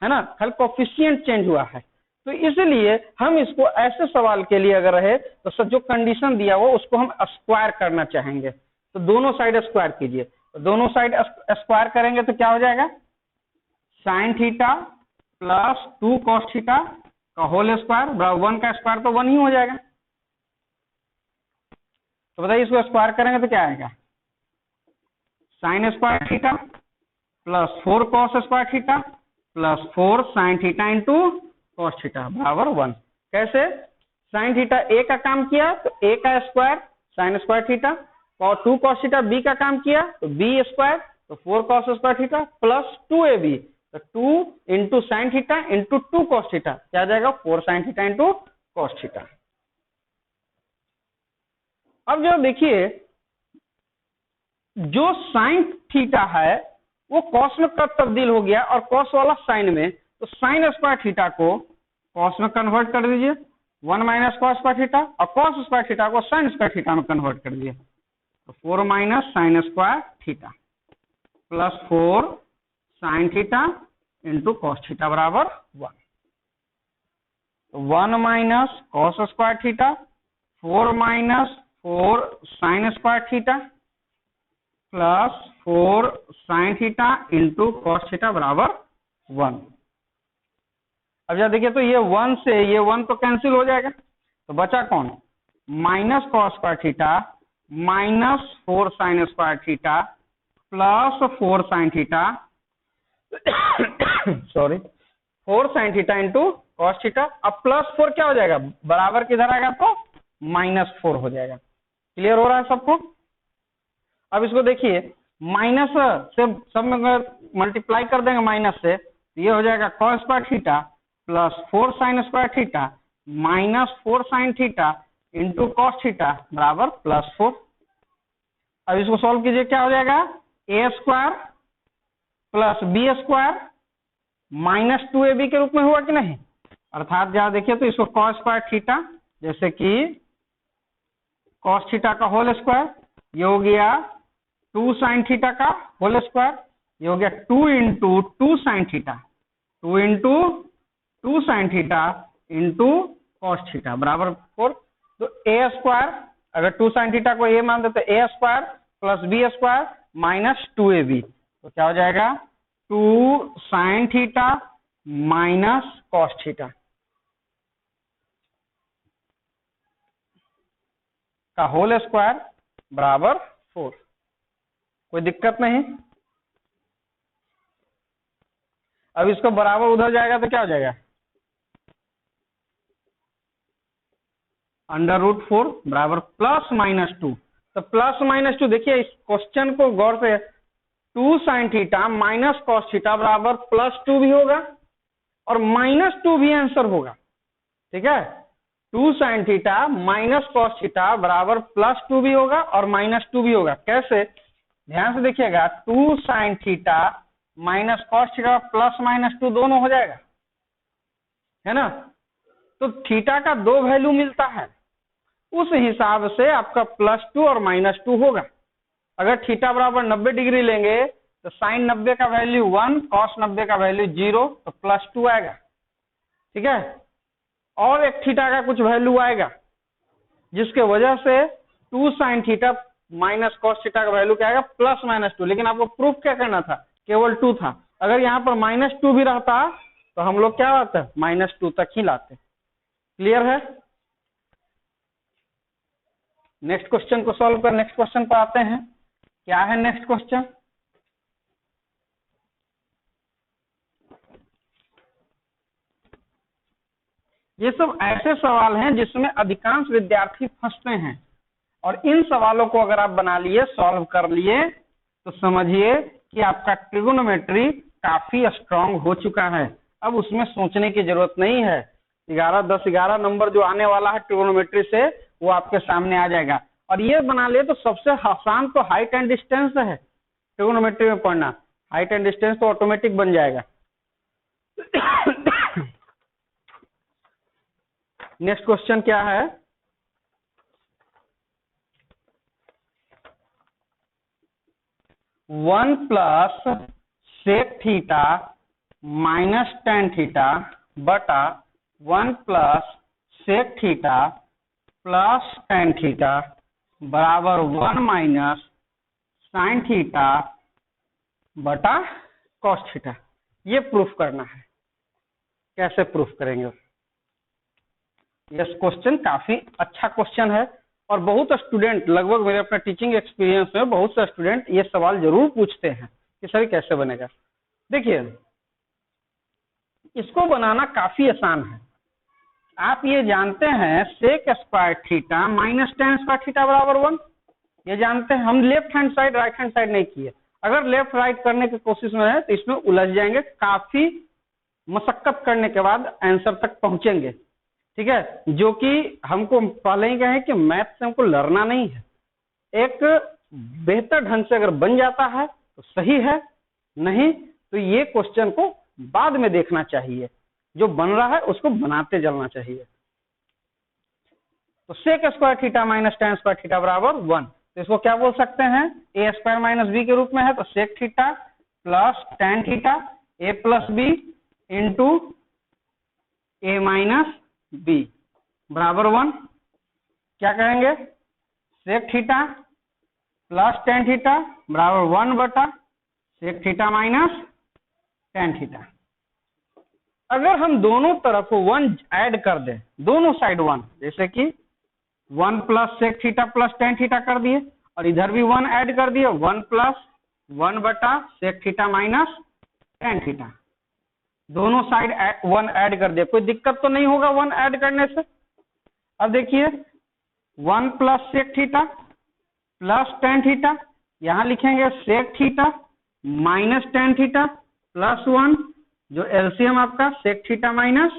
है ना, खाली कोफिशिएंट चेंज हुआ है। तो इसलिए हम इसको ऐसे सवाल के लिए अगर रहे तो जो कंडीशन दिया हुआ उसको हम स्क्वायर करना चाहेंगे। तो दोनों साइड स्क्वायर कीजिए। तो दोनों साइड स्क्वायर करेंगे तो क्या हो जाएगा? Sign theta plus 2 cos theta का होल स्क्वायर बराबर 1 का स्क्वायर तो 1 ही हो जाएगा। तो बताइए, इसको स्क्वायर करेंगे तो क्या आएगा? Sign square theta plus 4 cos square theta plus 4 sign theta into cos theta बराबर 1। कैसे? साइन थीटा ए का काम किया तो ए का स्क्वायर साइन स्क्वायर थीटा, और 2 कॉस थीटा बी का काम किया तो बी स्क्वायर, तो 4 cos square theta plus 2ab, तो 2 into sine theta into 2 cos theta, क्या आ जाएगा? 4 sign theta into cos theta. अब जो देखिए, जो साइन थीटा है वो कॉस में कब तब्दील हो गया और कॉस वाला साइन में, तो साइन स्क्वायर थीटा को कॉस में कन्वर्ट कर दीजिए, 1 माइनस कॉस स्क्वायर थीटा, और कॉस स्क्वायर थीटा को साइन स्क्वायर थीटा में कन्वर्ट कर दिए, तो 4 minus sign square theta plus 4 sign theta into cos theta बराबर 1। तो 1 minus cos square theta, 4 minus 4 sign square theta plus 4 sign theta into cos theta बराबर 1। अब जब देखिए तो ये 1 से ये 1 तो कैंसिल हो जाएगा, तो बचा कौन? Minus cos square theta minus 4 sign square theta plus 4 sine theta sorry 4 sign theta into cos theta. अब प्लस 4 क्या हो जाएगा? बराबर किधर आएगा तो -4 हो जाएगा। क्लियर हो रहा है सबको? अब इसको देखिए, माइनस से सब में मल्टीप्लाई कर देंगे माइनस से, ये हो जाएगा cos square theta plus 4 sign square theta minus 4 sign theta into cos theta बराबर +4। अब इसको सॉल्व कीजिए, क्या हो जाएगा? a square plus B square minus 2ab के रूप में हुआ कि नहीं? अर्थात जहां देखिए तो इसको कॉस स्क्वायर थीटा, जैसे कि कॉस थीटा का होल स्क्वायर, ये हो गया 2 साइन थीटा का होल स्क्वायर, ये हो गया 2 into 2 sine theta, 2 into 2 sine theta into cos theta बराबर 4। तो a स्क्वायर, अगर 2 साइन थीटा को a मान दे तो a square plus B square minus 2ab, तो क्या हो जाएगा? 2 sine theta minus cos theta का होल स्क्वायर बराबर 4। कोई दिक्कत नहीं। अब इसको बराबर उधर जाएगा तो क्या हो जाएगा? √4 बराबर +-2। तो +-2 देखिए, इस क्वेश्चन को गौर से, 2 sine theta minus cos theta बराबर +2 भी होगा और -2 भी आंसर होगा। ठीक है, 2 sine theta minus cos theta बराबर +2 भी होगा और -2 भी होगा। कैसे? ध्यान से देखिएगा, 2 sine theta minus cos theta +-2 दोनों हो जाएगा, है ना? तो थीटा का 2 वैल्यू मिलता है, उस हिसाब से आपका +2 और -2 होगा। अगर थीटा बराबर 90 डिग्री लेंगे तो साइन 90 का वैल्यू 1, कॉस 90 का वैल्यू 0, तो +2 आएगा। ठीक है, और एक थीटा का कुछ वैल्यू आएगा जिसके वजह से 2 sine theta minus cos theta का वैल्यू क्या आएगा, +-2। लेकिन आपको प्रूफ क्या करना था, केवल 2 था। अगर यहाँ पर -2 भी रहता तो हम लोग क्या लाते, -2 तक ही लाते। क्लियर है? नेक्स्ट क्वेश्चन को सॉल्व कर, नेक्स्ट क्वेश्चन पर आते हैं। क्या है नेक्स्ट क्वेश्चन? ये सब ऐसे सवाल हैं जिसमें अधिकांश विद्यार्थी फंसते हैं, और इन सवालों को अगर आप बना लिए, सॉल्व कर लिए, तो समझिए कि आपका ट्रिगोनोमेट्री काफी स्ट्रांग हो चुका है। अब उसमें सोचने की जरूरत नहीं है। 11, 10, 11 नंबर जो आने वाला है ट्रिगोनोमेट्री से, वो आपके सामने आ जाएगा। और ये बना लिए तो सबसे आसान तो हाइट एंड डिस्टेंस है ट्रिगोनोमेट्री में पढ़ना। हाइट एंड डिस्टेंस तो ऑटोमेटिक बन जाएगा। नेक्स्ट क्वेश्चन क्या है? 1 + sec theta minus tan theta बटा 1 + sec theta plus tan theta बराबर 1 - sin थीटा बटा cos थीटा। ये प्रूफ करना है। कैसे प्रूफ करेंगे? यह क्वेश्चन काफी अच्छा क्वेश्चन है, और बहुत स्टूडेंट, लगभग मेरे अपने टीचिंग एक्सपीरियंस में बहुत से स्टूडेंट ये सवाल जरूर पूछते हैं कि सर कैसे बनेगा। देखिए, इसको बनाना काफी आसान है। आप ये जानते हैं sec square theta minus tan square theta बराबर 1, ये जानते हैं। हम left hand side right hand side नहीं किए। अगर लेफ्ट राइट करने की कोशिश में है तो इसमें उलझ जाएंगे, काफी मशक्कत करने के बाद आंसर तक पहुंचेंगे। ठीक है, जो कि हमको पहले ही कहे कि मैथ से हमको लड़ना नहीं है। एक बेहतर ढंग से अगर बन जाता है तो सही है, नहीं तो ये क्वेश्चन को बाद में देखना चाहिए। जो बन रहा है उसको बनाते चलना चाहिए। तो sec square theta minus tan square theta बराबर 1, तो इसको क्या बोल सकते हैं, a² - b के रूप में है। तो sec theta plus tan theta a + b into a - b बराबर 1। क्या कहेंगे, sec theta plus tan theta बराबर 1 बटा sec theta minus tan theta. अगर हम दोनों तरफ 1 ऐड कर दें, दोनों साइड 1, जैसे कि 1 + sec theta plus tan theta कर दिए, और इधर भी 1 ऐड कर दिए, 1 + 1 बटा sec theta minus tan theta. दोनों साइड 1 ऐड कर दिए, कोई दिक्कत तो नहीं होगा 1 ऐड करने से। अब देखिए 1 + sec theta plus tan theta, यहां लिखेंगे sec theta minus tan theta plus 1, जो एलसीएम आपका sec theta minus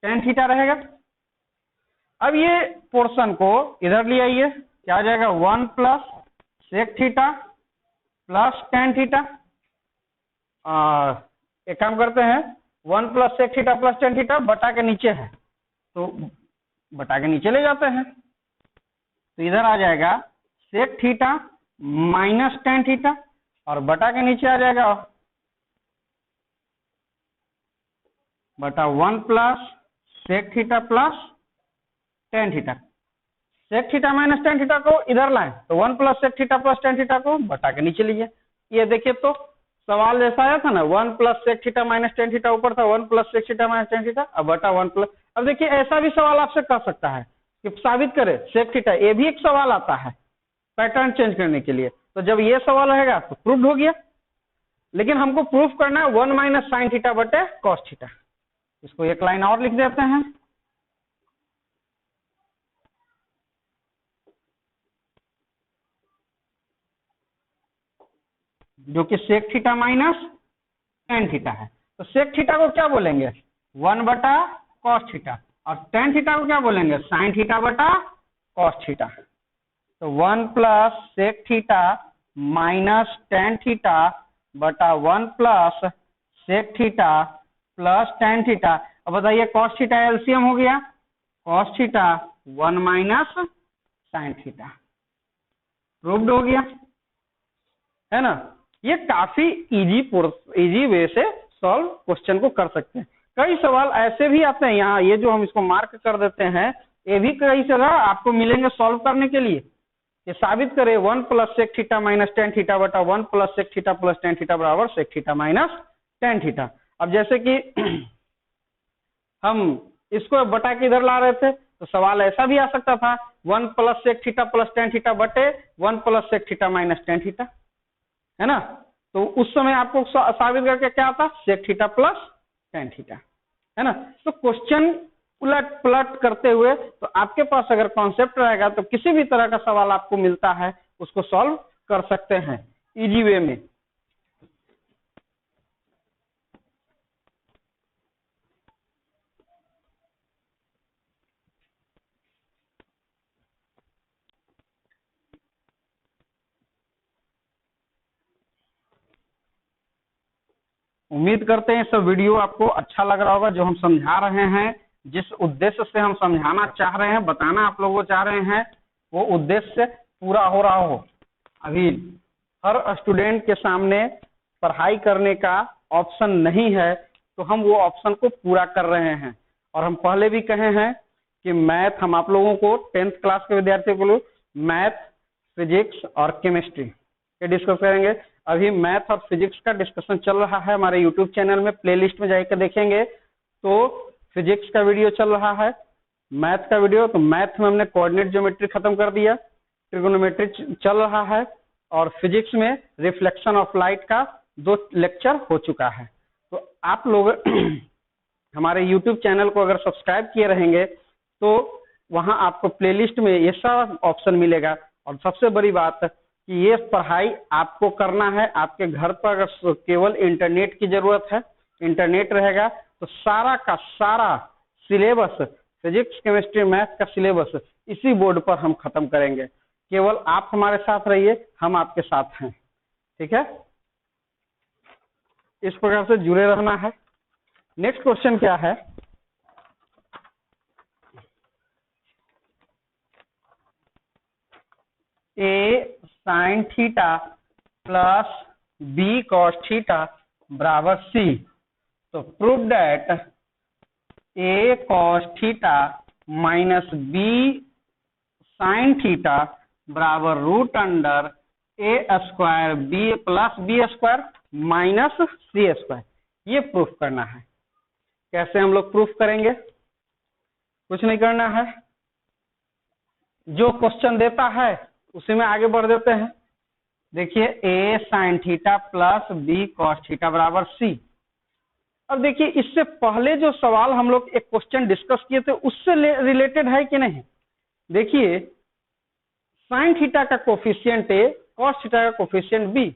tan theta रहेगा। अब ये पोर्शन को इधर ले आइए, क्या आ जाएगा, 1 + sec theta plus tan theta. एक काम करते हैं, 1 + sec theta plus tan theta बटा के नीचे है, तो बटा के नीचे ले जाते हैं। तो इधर आ जाएगा sec theta minus tan theta, और बटा के नीचे आ जाएगा बटा 1 + sec theta plus tan theta. sec theta minus tan theta को इधर लाएं, तो 1 + sec theta plus tan theta को बटा के नीचे लीजिए। ये देखिए, तो सवाल जैसा आया था ना, 1 + sec theta minus tan theta ऊपर था, 1 + sec theta minus tan theta, अब बटा 1 +। अब देखिए, ऐसा भी सवाल आपसे कर सकता है कि साबित करे sec थीटा, ये भी एक सवाल आता है पैटर्न चेंज करने के लिए। तो जब ये सवाल रहेगा तो प्रूफ हो गया। लेकिन हमको प्रूफ करना है 1 - sin थीटा बटे cos थीटा। इसको एक लाइन और लिख देते हैं, जो कि sec theta minus tan theta है। तो sec थीटा को क्या बोलेंगे, 1 बटा cos थीटा, और tan थीटा को क्या बोलेंगे, sin थीटा बटा cos थीटा। तो 1 + sec theta minus tan theta बटा 1 + sec theta plus tan theta. अब बताइए cos थीटा एलसीएम हो गया, cos theta 1 - sin theta, proved हो गया है ना। ये काफी इजी वे से सॉल्व क्वेश्चन को कर सकते हैं। कई सवाल ऐसे भी आते हैं, यहाँ ये जो हम इसको मार्क कर देते हैं, ये भी कई जगह आपको मिलेंगे सॉल्व करने के लिए। ये साबित करें 1 + sec theta minus tan theta बटा 1 + sec theta plus tan theta बराबर sec theta minus tan theta. अब जैसे कि हम इसको बटा के इधर ला रहे थे, तो सवाल ऐसा भी आ सकता था 1 + sec theta plus tan theta बटे 1 + sec theta minus tan theta, है ना। तो उस समय आपको साबित करके क्या आता, sec theta plus tan theta, है ना। तो क्वेश्चन उलट पलट करते हुए, तो आपके पास अगर कॉन्सेप्ट रहेगा तो किसी भी तरह का सवाल आपको मिलता है उसको सॉल्व कर सकते हैं इजी वे में। उम्मीद करते हैं सब वीडियो आपको अच्छा लग रहा होगा। जो हम समझा रहे हैं, जिस उद्देश्य से हम समझाना चाह रहे हैं, बताना आप लोगों को चाह रहे हैं, वो उद्देश्य पूरा हो रहा हो। अभी हर स्टूडेंट के सामने पढ़ाई करने का ऑप्शन नहीं है, तो हम वो ऑप्शन को पूरा कर रहे हैं। और हम पहले भी कहे हैं कि मैथ हम आप लोगों को 10th क्लास के विद्यार्थियों को मैथ, फिजिक्स और केमिस्ट्री ये डिस्कस करेंगे। अभी मैथ और फिजिक्स का डिस्कशन चल रहा है हमारे यूट्यूब चैनल में, प्लेलिस्ट में जाकर देखेंगे तो फिजिक्स का वीडियो चल रहा है, मैथ का वीडियो। तो मैथ में हमने कोऑर्डिनेट ज्योमेट्री खत्म कर दिया, ट्रिगोनोमेट्री चल रहा है, और फिजिक्स में रिफ्लेक्शन ऑफ लाइट का 2 लेक्चर हो चुका है। तो आप लोग हमारे यूट्यूब चैनल को अगर सब्सक्राइब किए रहेंगे तो वहां आपको प्लेलिस्ट में ये सारा ऑप्शन मिलेगा। और सबसे बड़ी बात कि ये पढ़ाई आपको करना है आपके घर पर। अगर केवल इंटरनेट की जरूरत है, इंटरनेट रहेगा तो सारा का सारा सिलेबस, फिजिक्स, केमिस्ट्री, मैथ का सिलेबस इसी बोर्ड पर हम खत्म करेंगे। केवल आप हमारे साथ रहिए, हम आपके साथ हैं, ठीक है। इस प्रकार से जुड़े रहना है। नेक्स्ट क्वेश्चन क्या है, a sin theta plus b cos theta बराबर c। तो prove that a cos theta minus b sin theta बराबर √under a² b plus b² minus c²। ये प्रूफ करना है। कैसे हम लोग प्रूफ करेंगे, कुछ नहीं करना है, जो क्वेश्चन देता है उसी में आगे बढ़ देते हैं। देखिए a sin theta plus b cos theta बराबर c। अब देखिए इससे पहले जो सवाल हम लोग एक क्वेश्चन डिस्कस किए थे उससे रिलेटेड है कि नहीं। देखिए sin थीटा का कोफिशिएंट a, cos थीटा का कोफिशिएंट b,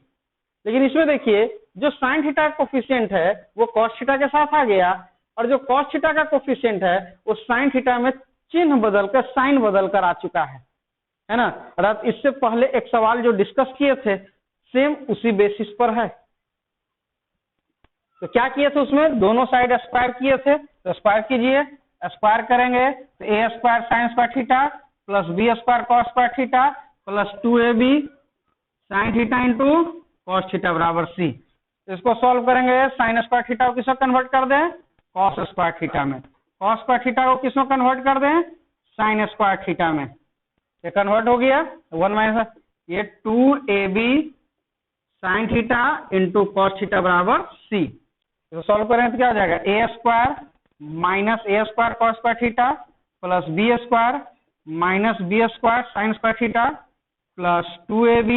लेकिन इसमें देखिए जो sin थीटा का कोफिशिएंट है वो cos थीटा के साथ आ गया, और जो cos थीटा का कोफिशिएंट है वो sin थीटा में चिन्ह बदलकर साइन बदलकर आ चुका है ना। अर्थात इससे पहले एक सवाल जो डिस्कस किए थे सेम उसी बेसिस पर है। तो क्या किए थे, उसमें दोनों साइड स्क्वायर किए थे, तो स्क्वायर कीजिए। स्क्वायर करेंगे तो a² sin² theta plus b² cos² theta plus 2ab sin theta into cos theta बराबर c। इसको सॉल्व करेंगे, sin² थीटा को किसमें कन्वर्ट कर दें, cos² थीटा में, cos² थीटा को किसमें कन्वर्ट कर दें, sin² थीटा में। ये कन्वर्ट हो गया 1 माइनस ये 2ab sin theta into cos theta बराबर c। तो सॉल्व करें तो क्या हो जाएगा, a² minus a² cos² theta plus b² minus b² sin² theta plus 2ab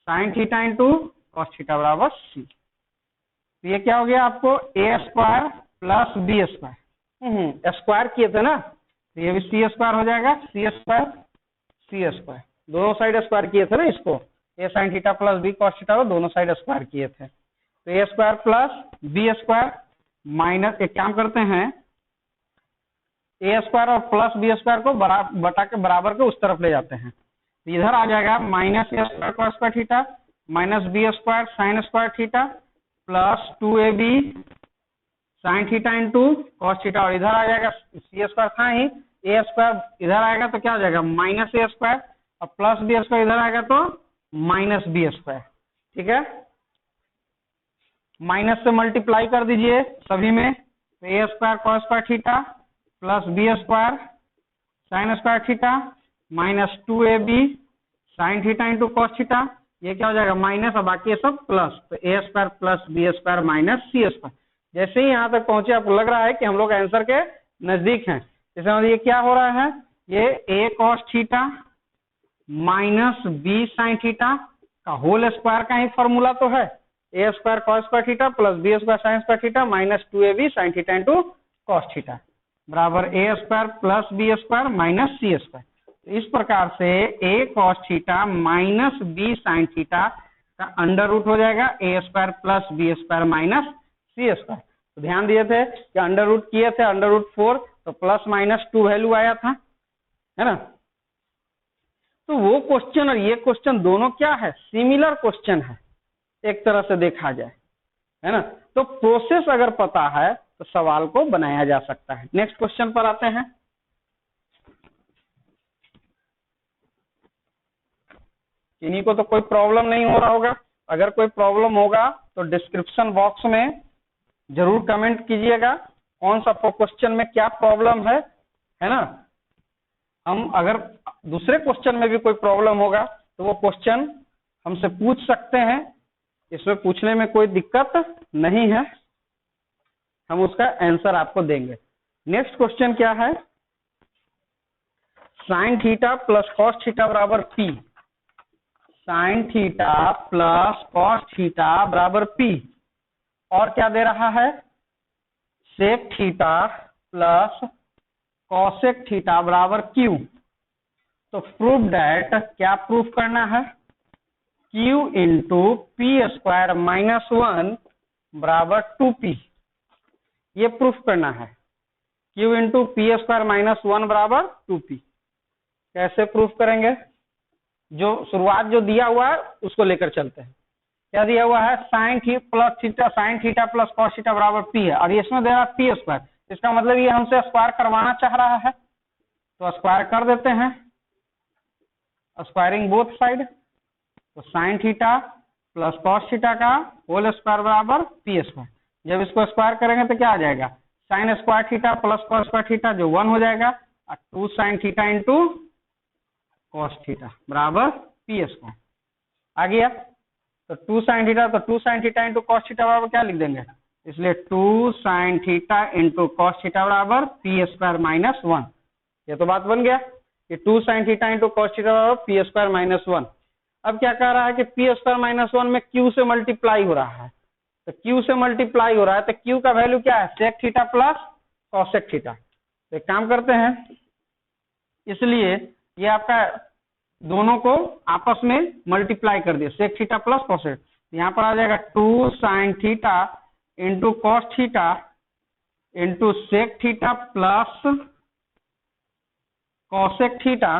sin theta into cos theta बराबर c। तो ये क्या हो गया आपको, a² प्लस b², स्क्वायर किए थे ना, तो ये भी c² हो जाएगा, c², दोनों साइड स्क्वायर किए थे ना इसको, a sin theta plus b cos theta को दोनों साइड स्क्वायर किए थे। तो a² प्लस b² माइनस, एक काम करते हैं a² और प्लस b² को बटा के बराबर के उस तरफ ले जाते हैं, तो इधर आ जाएगा minus a² cos² theta minus b² sin² theta plus 2ab sin theta into cos theta, और इधर आ जाएगा c² था ही, a² इधर आएगा तो क्या हो जाएगा माइनस a² और प्लस b² इधर आएगा तो माइनस b²। ठीक है, माइनस से मल्टीप्लाई कर दीजिए सभी में, तो A square cos square theta plus B square sine square theta minus 2ab sine theta into cos theta, ये क्या हो जाएगा माइनस, और बाकी ये सब प्लस, तो A square plus B square minus C square. जैसे ही यहाँ तक पहुंचे आपको लग रहा है कि हम लोग आंसर के नजदीक हैं। जैसे ये क्या हो रहा है, ये A cos theta minus B sine theta का होल स्क्वायर का ही फॉर्मूला तो है, A square cos square theta plus B square sine square theta minus 2ab sine theta into cos theta बराबर A square plus B square minus C square. इस प्रकार से A cos theta minus B sine theta का अंडर रूट हो जाएगा A square plus B square minus C square. तो ध्यान दिए थे कि अंडर रूट किए थे, अंडर रूट 4 तो प्लस माइनस 2 वैल्यू आया था, है ना। तो वो क्वेश्चन और ये क्वेश्चन दोनों क्या है, सिमिलर क्वेश्चन है एक तरह से देखा जाए, है ना। तो प्रोसेस अगर पता है तो सवाल को बनाया जा सकता है। नेक्स्ट क्वेश्चन पर आते हैं। इन्हीं को तो कोई प्रॉब्लम नहीं हो रहा होगा, अगर कोई प्रॉब्लम होगा तो डिस्क्रिप्शन बॉक्स में जरूर कमेंट कीजिएगा कौन सा क्वेश्चन में क्या प्रॉब्लम है ना। हम अगर दूसरे क्वेश्चन में भी कोई प्रॉब्लम होगा तो वो क्वेश्चन हमसे पूछ सकते हैं, इसमें पूछने में कोई दिक्कत नहीं है, हम उसका आंसर आपको देंगे। नेक्स्ट क्वेश्चन क्या है, sine theta plus cos theta बराबर P, sine theta plus cos theta बराबर पी, और क्या दे रहा है sec theta plus cosec theta बराबर क्यू। तो प्रूफ दैट, क्या प्रूफ करना है, Q into P square minus 1 बराबर 2p, ये प्रूफ करना है, Q into P square minus 1 बराबर 2p। कैसे प्रूफ करेंगे, जो शुरुआत जो दिया हुआ है उसको लेकर चलते हैं। क्या दिया हुआ है, sine theta plus cos theta बराबर पी है, और इसमें दे रहा है पी स्क्वायर, इसका मतलब ये हमसे स्क्वायर करवाना चाह रहा है, तो स्क्वायर कर देते हैं, स्क्वायरिंग बोथ साइड। तो sine theta plus cos theta का होल स्क्वायर बराबर पी स्क्वायर। जब इसको स्क्वायर करेंगे तो क्या आ जाएगा, sine square theta plus cos square theta जो 1 हो जाएगा, और 2 sine theta into cos theta बराबर पी स्क्वायर आ गया। तो 2 साइन थीटा, तो 2 sine theta into cos theta बराबर क्या लिख देंगे, इसलिए 2 sine theta into cos theta बराबर पी स्क्वायर माइनस 1। ये तो बात बन गया कि 2 sine theta into cos theta बराबर पी स्क्वायर माइनस 1। अब क्या कह रहा है कि पी स्क्वायर माइनस 1 में क्यू से मल्टीप्लाई हो रहा है, तो क्यू से मल्टीप्लाई हो रहा है तो क्यू का वैल्यू क्या है, sec theta plus cosec theta. तो एक काम करते हैं, इसलिए ये आपका दोनों को आपस में मल्टीप्लाई कर दिया, सेक थीटा प्लस कॉसेक, यहाँ पर आ जाएगा 2 sine theta into cos theta into sec theta plus cosec theta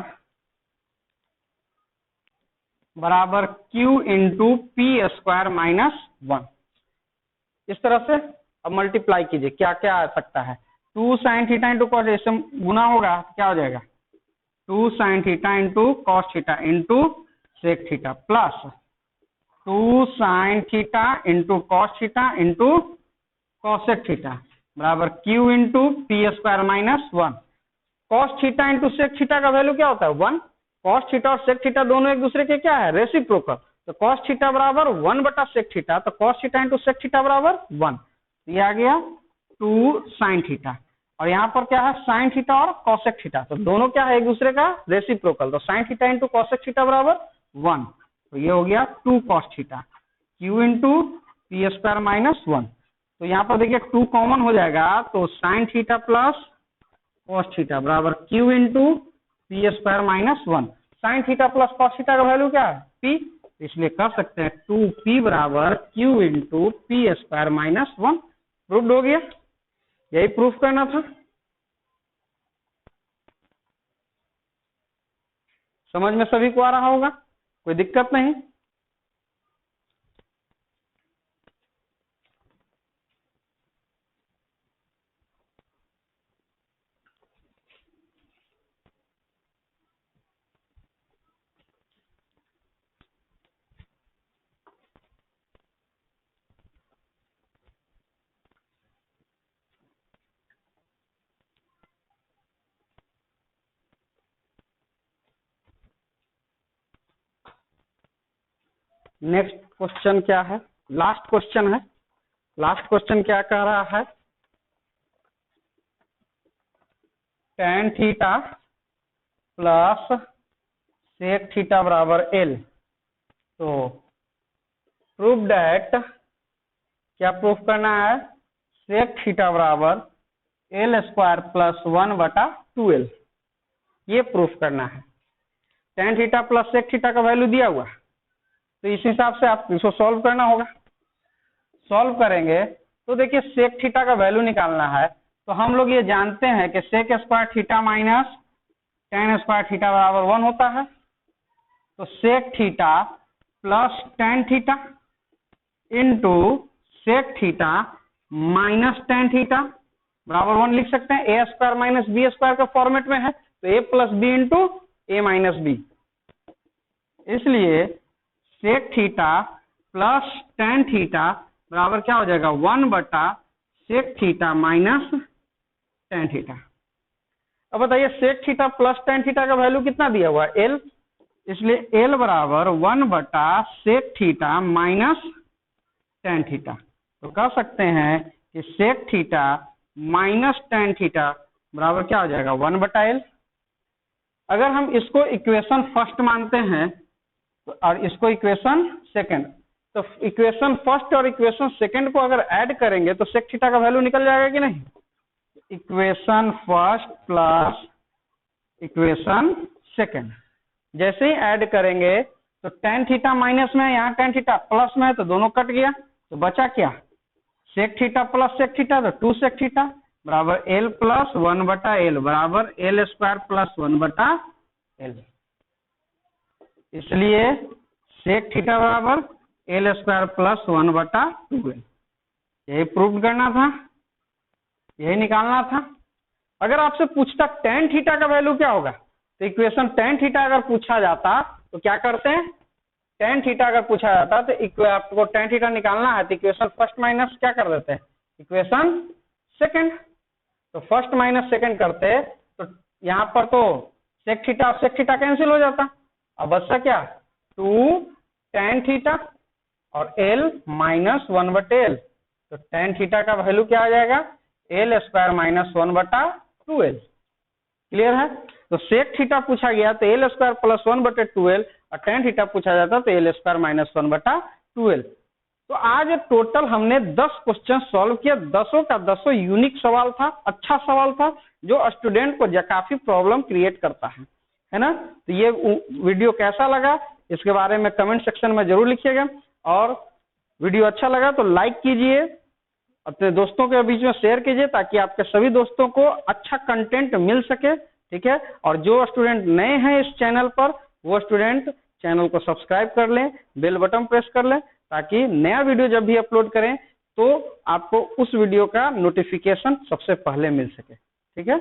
बराबर Q into P square minus 1। इस तरह से अब मल्टीप्लाई कीजिए, क्या क्या आ सकता है, 2 साइन थीटा इंटू कॉस, इससे गुना होगा तो क्या हो जाएगा 2 sine theta into cos theta into sec theta plus 2 sine theta into cos theta into cosec theta बराबर Q into P square minus 1। Cos theta into sec theta का वैल्यू क्या होता है 1, कॉस थीटा और सेक थीटा दोनों एक दूसरे के क्या है, रेसिप्रोकल, तो कॉस थीटा बराबर 1 बटा सेक थीटा, तो cos theta into sec theta बराबर 1, ये आ गया 2 साइन थीटा, और यहाँ पर क्या है साइन थीटा और कॉसेक थीटा, तो दोनों क्या है एक दूसरे का रेसिप्रोकल, तो sine theta into cosec theta बराबर 1, तो ये हो गया 2 cos theta, Q into P square minus 1। तो यहाँ पर देखिए 2 कॉमन हो जाएगा, तो sine theta plus cos theta बराबर Q into P square minus 1। Sine theta plus cos theta का वैल्यू क्या है पी, इसलिए कर सकते हैं 2p बराबर Q into P square minus 1। Proof हो गया, यही प्रूफ करना था। समझ में सभी को आ रहा होगा, कोई दिक्कत नहीं। नेक्स्ट क्वेश्चन क्या है, लास्ट क्वेश्चन है। लास्ट क्वेश्चन क्या कह रहा है, tan theta plus sec theta बराबर एल। तो प्रूव दैट, क्या प्रूफ करना है, sec थीटा बराबर एल स्क्वायर प्लस 1/2l, ये प्रूफ करना है। tan theta plus sec theta का वैल्यू दिया हुआ, तो इस हिसाब से आप इसको सॉल्व करना होगा। सॉल्व करेंगे तो देखिए sec थीटा का वैल्यू निकालना है, तो हम लोग ये जानते हैं कि sec square theta minus tan square theta बराबर 1 होता है। तो sec theta plus tan theta into sec theta minus tan theta बराबर 1 लिख सकते हैं। ए स्क्वायर माइनस बी स्क्वायर का फॉर्मेट में है, तो a plus b into A minus B, इसलिए sec theta plus tan theta बराबर क्या हो जाएगा, 1/sec theta minus tan theta. अब बताइए sec theta plus tan theta का वैल्यू कितना दिया हुआ है, l, इसलिए l बराबर 1/sec theta minus tan theta. तो कह सकते हैं कि sec theta minus tan theta बराबर क्या हो जाएगा, 1/l। अगर हम इसको इक्वेशन फर्स्ट मानते हैं और इसको इक्वेशन सेकंड, तो इक्वेशन फर्स्ट और इक्वेशन सेकंड को अगर ऐड करेंगे तो sec थीटा का वैल्यू निकल जाएगा कि नहीं। Equation first plus equation second जैसे ही ऐड करेंगे तो tan थीटा माइनस में है, यहाँ tan थीटा प्लस में है, तो दोनों कट गया, तो बचा क्या, sec theta plus sec theta, तो 2 sec थीटा बराबर l प्लस 1/l बराबर l स्क्वायर प्लस 1/l। इसलिए sec थीटा बराबर l स्क्वायर प्लस 1/2l। यही प्रूव करना था, यही निकालना था। अगर आपसे पूछता tan थीटा का वैल्यू क्या होगा, तो इक्वेशन tan थीटा अगर पूछा जाता तो क्या करते हैं, tan थीटा अगर पूछा जाता तो आपको tan थीटा निकालना है, तो इक्वेशन फर्स्ट माइनस क्या कर देते हैं, इक्वेशन सेकंड। तो फर्स्ट माइनस सेकंड करते तो यहाँ पर तो sec थीटा और sec थीटा कैंसिल हो जाता, अब बचता क्या, 2 tan थीटा और l माइनस 1/l। तो tan थीटा का वैल्यू क्या आ जाएगा, l square minus 1/2l। Clear है। तो sec थीटा पूछा गया तो l स्क्वायर प्लस 1/2l, और tan थीटा पूछा जाता तो l स्क्वायर माइनस 1/2l। तो आज टोटल हमने 10 क्वेश्चन सॉल्व किया, 10 का 10 यूनिक सवाल था, अच्छा सवाल था, जो स्टूडेंट को काफी प्रॉब्लम क्रिएट करता है ना। तो ये वीडियो कैसा लगा इसके बारे में कमेंट सेक्शन में जरूर लिखिएगा, और वीडियो अच्छा लगा तो लाइक कीजिए, अपने दोस्तों के बीच में शेयर कीजिए, ताकि आपके सभी दोस्तों को अच्छा कंटेंट मिल सके, ठीक है। और जो स्टूडेंट नए हैं इस चैनल पर, वो स्टूडेंट चैनल को सब्सक्राइब कर लें, बेल बटन प्रेस कर लें, ताकि नया वीडियो जब भी अपलोड करें तो आपको उस वीडियो का नोटिफिकेशन सबसे पहले मिल सके, ठीक है।